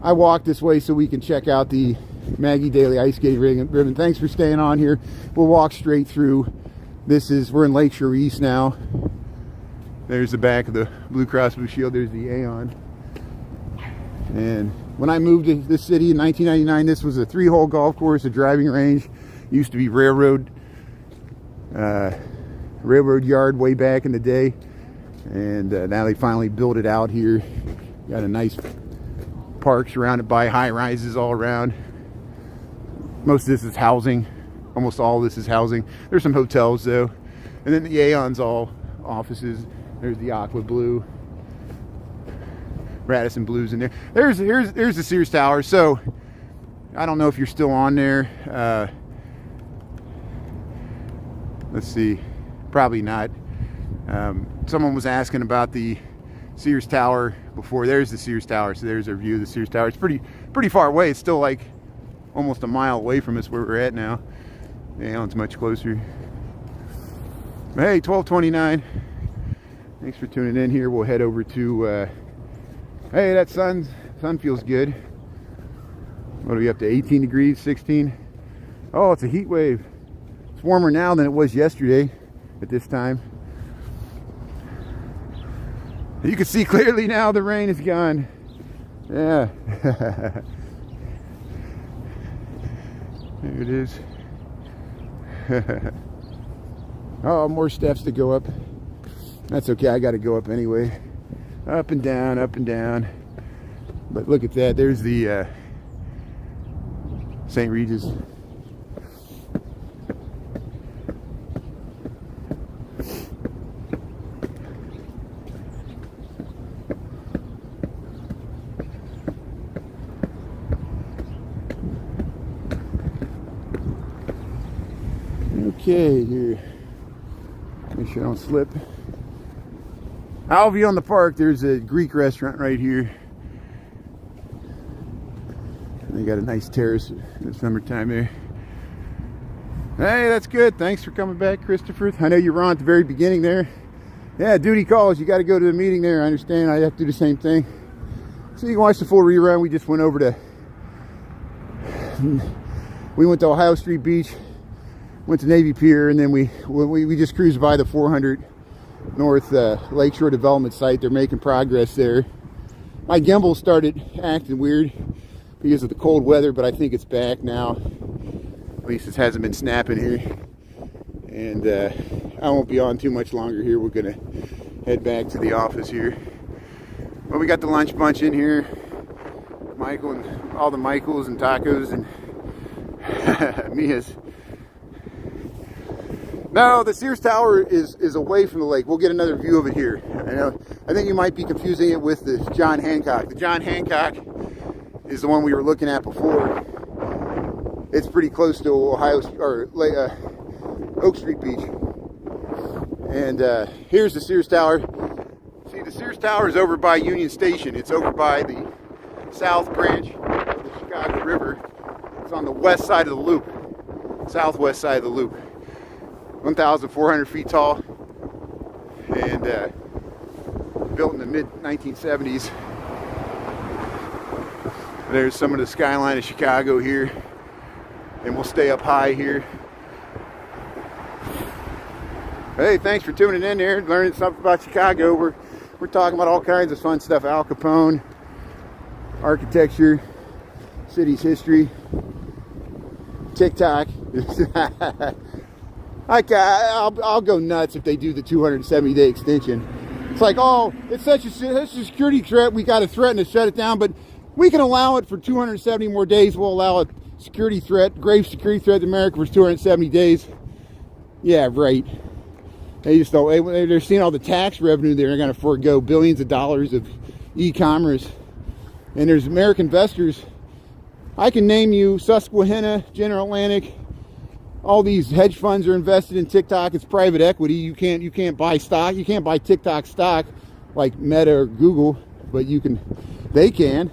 I walked this way so we can check out the Maggie Daley ice skating ribbon. Thanks for staying on here. We'll walk straight through. We're in Lakeshore East now. There's the back of the Blue Cross Blue Shield. There's the Aon. And when I moved to this city in 1999, this was a 3-hole golf course, a driving range. Used to be railroad yard way back in the day. And now they finally built it out here. Got a nice park surrounded by high rises all around. Most of this is housing. Almost all of this is housing. There's some hotels though. And then the Aon's all offices. There's the Aqua Blue. Radisson Blues in there. Here's the Sears Tower. So I don't know if you're still on there. Let's see. Probably not. Someone was asking about the Sears Tower before. There's the Sears Tower. So there's our view of the Sears Tower. It's pretty far away. It's still like almost a mile away from us where we're at now. Yeah, it's much closer. But hey, 12:29. Thanks for tuning in here. We'll head over to hey, that sun feels good. What are we up to? 18 degrees, 16? Oh, it's a heat wave. It's warmer now than it was yesterday at this time. You can see clearly now the rain is gone. Yeah. There it is. Oh, more steps to go up. That's okay, I gotta go up anyway. Up and down, up and down. But look at that, there's the St. Regis. Okay, here. Make sure I don't slip. Out view on the park, there's a Greek restaurant right here. And they got a nice terrace in the summertime there. Hey, that's good. Thanks for coming back, Christopher. I know you were on at the very beginning there. Yeah, duty calls. You got to go to the meeting there. I understand. I have to do the same thing. So you can watch the full rerun. We just went over to... We went to Ohio Street Beach. Went to Navy Pier, and then we just cruised by the 400 North Lakeshore development site. They're making progress there. My gimbal started acting weird because of the cold weather, but I think it's back now. At least it hasn't been snapping here. And I won't be on too much longer here. We're gonna head back to the office here. Well, we got the lunch bunch in here. Michael and all the Michaels and tacos and Mia's. No, the Sears Tower is away from the lake. We'll get another view of it here. I think you might be confusing it with the John Hancock. The John Hancock is the one we were looking at before. It's pretty close to Oak Street Beach. And here's the Sears Tower. See, the Sears Tower is over by Union Station. It's over by the South Branch of the Chicago River. It's on the west side of the loop, southwest side of the loop. 1,400 feet tall, and built in the mid-1970s. There's some of the skyline of Chicago here, and we'll stay up high here. Hey, thanks for tuning in there, learning something about Chicago. We're talking about all kinds of fun stuff: Al Capone, architecture, city's history, TikTok. I'll go nuts if they do the 270-day extension. It's like, oh, it's such a security threat, we got to threaten to shut it down, but we can allow it for 270 more days. We'll allow a security threat, grave security threat to America for 270 days. Yeah, right. They just don't. They're seeing all the tax revenue they're going to forego billions of dollars of e-commerce, and there's American investors. I can name you Susquehanna, General Atlantic. All these hedge funds are invested in TikTok. It's private equity. You can't buy stock. You can't buy TikTok stock like Meta or Google, but they can.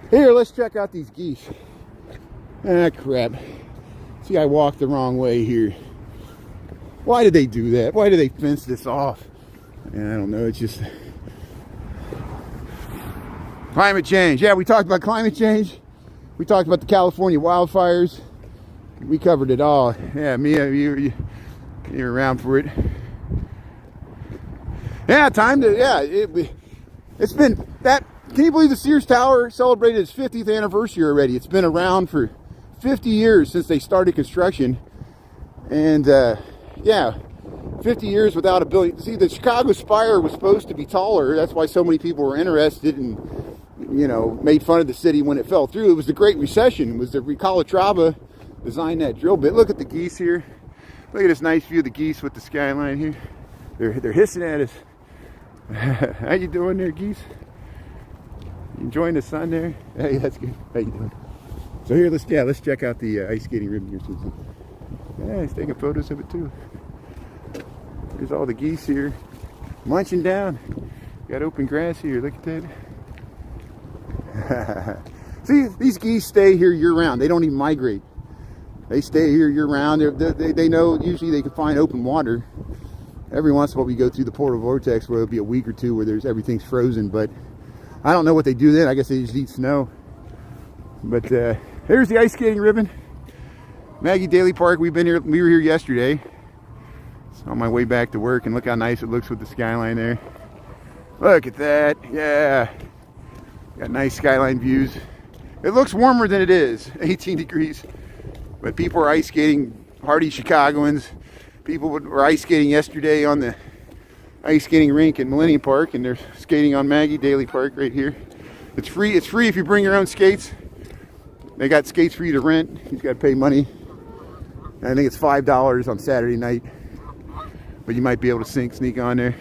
Here, let's check out these geese. Ah, crap. See, I walked the wrong way here. Why did they do that? Why did they fence this off? And I don't know. It's just climate change. Yeah, we talked about climate change. We talked about the California wildfires. We covered it all. Yeah, Mia, you're around for it. Yeah, time to, yeah, it's been that. Can you believe the Sears Tower celebrated its 50th anniversary already? It's been around for 50 years since they started construction. And yeah, 50 years without a building. See, the Chicago Spire was supposed to be taller. That's why so many people were interested and, you know, made fun of the city when it fell through. It was the Great Recession. It was the Calatrava designed that drill bit. Look at the geese here. Look at this nice view of the geese with the skyline here. They're hissing at us. How you doing there, geese? Enjoying the sun there? Hey, that's good. How you doing? So here, let's check out the ice skating ribbon here, Susan. Yeah, he's taking photos of it too. There's all the geese here, munching down. Got open grass here. Look at that. See, these geese stay here year-round. They don't even migrate. They stay here year-round. They know usually they can find open water. Every once in a while we go through the polar vortex where it'll be a week or two where everything's frozen, but I don't know what they do then. I guess they just eat snow. But there's the ice skating ribbon. Maggie Daley Park. We were here yesterday. It's on my way back to work, and look how nice it looks with the skyline there. Look at that. Yeah. Got nice skyline views. It looks warmer than it is, 18 degrees. But people are ice skating, hardy Chicagoans. People were ice skating yesterday on the ice skating rink in Millennium Park, and they're skating on Maggie Daley Park right here. It's free. It's free if you bring your own skates. They got skates for you to rent. You've got to pay money. I think it's $5 on Saturday night, but you might be able to sneak on there.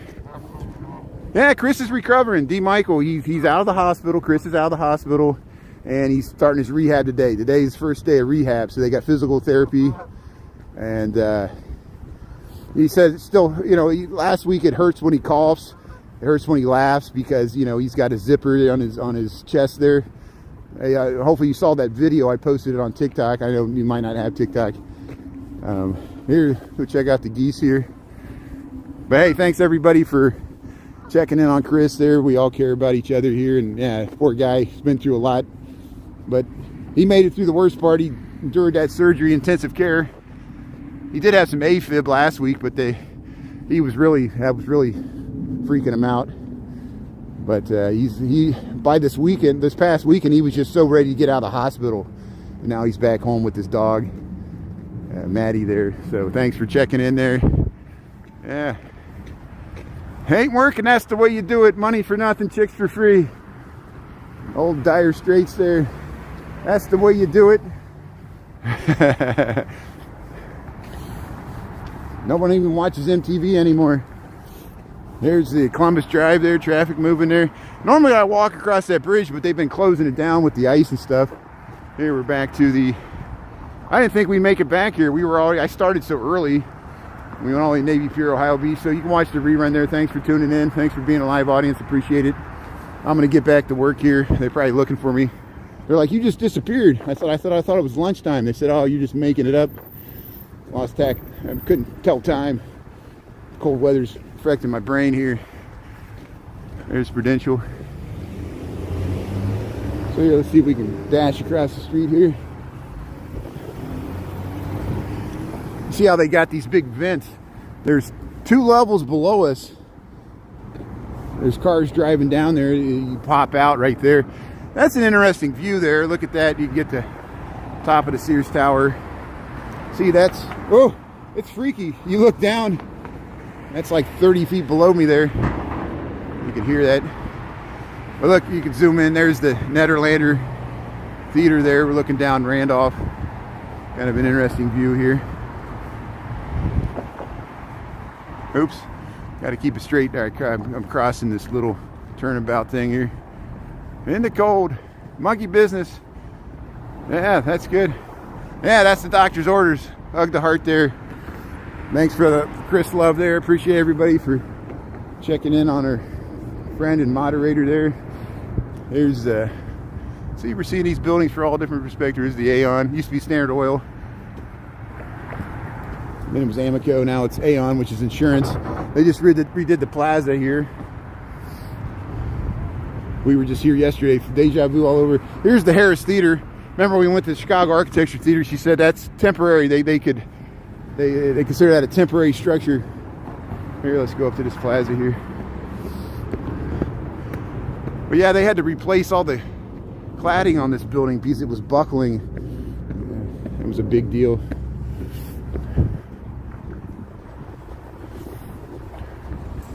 Yeah, Chris is recovering. D. Michael, he's out of the hospital. Chris is out of the hospital, and he's starting his rehab today. Today's his first day of rehab, so they got physical therapy, and he said it's still, you know, last week it hurts when he coughs. It hurts when he laughs because, you know, he's got a zipper on his chest there. Hey, hopefully you saw that video. I posted it on TikTok. I know you might not have TikTok. Here, go check out the geese here. But hey, thanks everybody for checking in on Chris there. We all care about each other here, and yeah, poor guy, he's been through a lot, but he made it through the worst part. He endured that surgery, intensive care. He did have some AFib last week, but that was really freaking him out. But by this past weekend, he was just so ready to get out of the hospital. And now he's back home with his dog, Maddie there. So thanks for checking in there. Yeah. Ain't working, that's the way you do it. Money for nothing, chicks for free. Old Dire Straits there. That's the way you do it. No one even watches MTV anymore. There's the Columbus Drive there, traffic moving there. Normally I walk across that bridge, but they've been closing it down with the ice and stuff. Here we're back to the... I didn't think we'd make it back here. I started so early. We went all the way to Navy Pier, Ohio Beach, so you can watch the rerun there. Thanks for tuning in. Thanks for being a live audience. Appreciate it. I'm going to get back to work here. They're probably looking for me. They're like, you just disappeared. I thought it was lunchtime. They said, oh, you're just making it up. Lost tack. I couldn't tell time. Cold weather's affecting my brain here. There's Prudential. So here, let's see if we can dash across the street here. See how they got these big vents? There's 2 levels below us. There's cars driving down there. You pop out right there. That's an interesting view there. Look at that. You can get to top of the Sears Tower. See, that's, oh, it's freaky. You look down, that's like 30 feet below me there. You can hear that. But look, you can zoom in. There's the Nederlander Theater there. We're looking down Randolph. Kind of an interesting view here. Oops, got to keep it straight. All right, I'm crossing this little turnabout thing here. In the cold, monkey business. Yeah, that's good. Yeah, that's the doctor's orders. Hug the heart there. Thanks for the Chris love there. Appreciate everybody for checking in on our friend and moderator there. There's see, we're seeing these buildings for all different perspectives. The Aon used to be Standard Oil. Then it was Amoco, now it's Aon, which is insurance. They just redid the plaza here. We were just here yesterday, deja vu all over. Here's the Harris Theater. remember we went to the Chicago Architecture Theater, she said that's temporary. They consider that a temporary structure. Here, let's go up to this plaza here. But yeah, they had to replace all the cladding on this building because it was buckling. It was a big deal.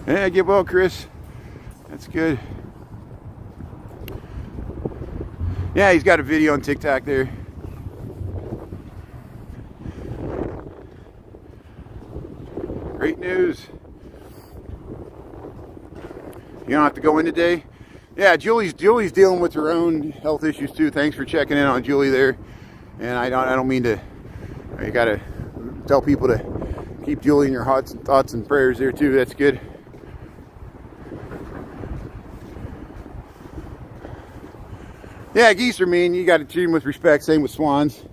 Yeah, get well, Chris. That's good. Yeah, he's got a video on TikTok there. Great news. You don't have to go in today? Yeah, Julie's dealing with her own health issues too. Thanks for checking in on Julie there. And I don't mean to, you gotta tell people to keep Julie in your thoughts and prayers there too. That's good. Yeah, geese are mean. You got to treat them with respect. Same with swans.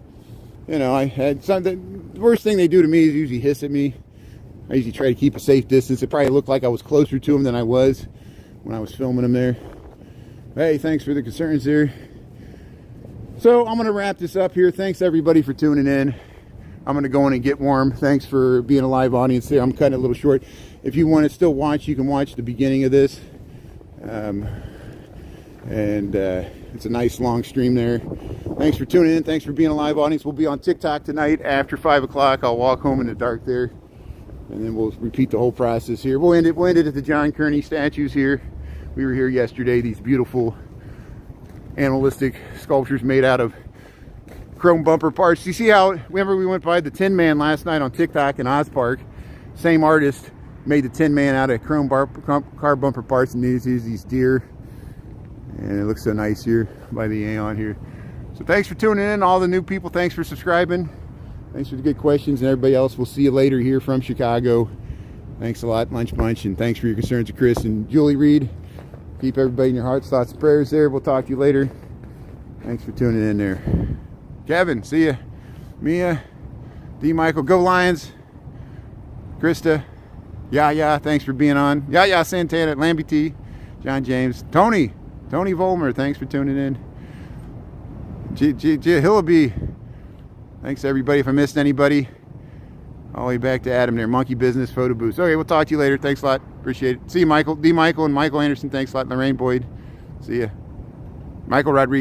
You know, I had something. The worst thing they do to me is usually hiss at me. I usually try to keep a safe distance. It probably looked like I was closer to them than I was when I was filming them there. Hey, thanks for the concerns there. So I'm going to wrap this up here. Thanks everybody for tuning in. I'm going to go in and get warm. Thanks for being a live audience there. I'm cutting it a little short. If you want to still watch, you can watch the beginning of this. It's a nice long stream there. Thanks for tuning in. Thanks for being a live audience. We'll be on TikTok tonight after 5 o'clock. I'll walk home in the dark there. And then we'll repeat the whole process here. We'll end it at the John Kearney statues here. We were here yesterday. These beautiful animalistic sculptures made out of chrome bumper parts. You see how, remember we went by the Tin Man last night on TikTok in Oz Park. Same artist made the Tin Man out of chrome car bumper parts, and these deer. And it looks so nice here by the Aeon here. So thanks for tuning in, all the new people. Thanks for subscribing. Thanks for the good questions, and everybody else. We'll see you later here from Chicago. Thanks a lot, Lunch Bunch, and thanks for your concerns to Chris and Julie Reed. Keep everybody in your hearts, thoughts, and prayers there. We'll talk to you later. Thanks for tuning in there. Kevin, see ya. Mia, D. Michael, go Lions. Krista, yeah, thanks for being on. Yeah, Santana, Lambie T, John James, Tony Volmer, thanks for tuning in. Hillaby, thanks everybody. If I missed anybody, all the way back to Adam there. Monkey Business, Photo Booth. Okay, we'll talk to you later. Thanks a lot. Appreciate it. See you, Michael. D. Michael and Michael Anderson. Thanks a lot. Lorraine Boyd. See ya. Michael Rodriguez.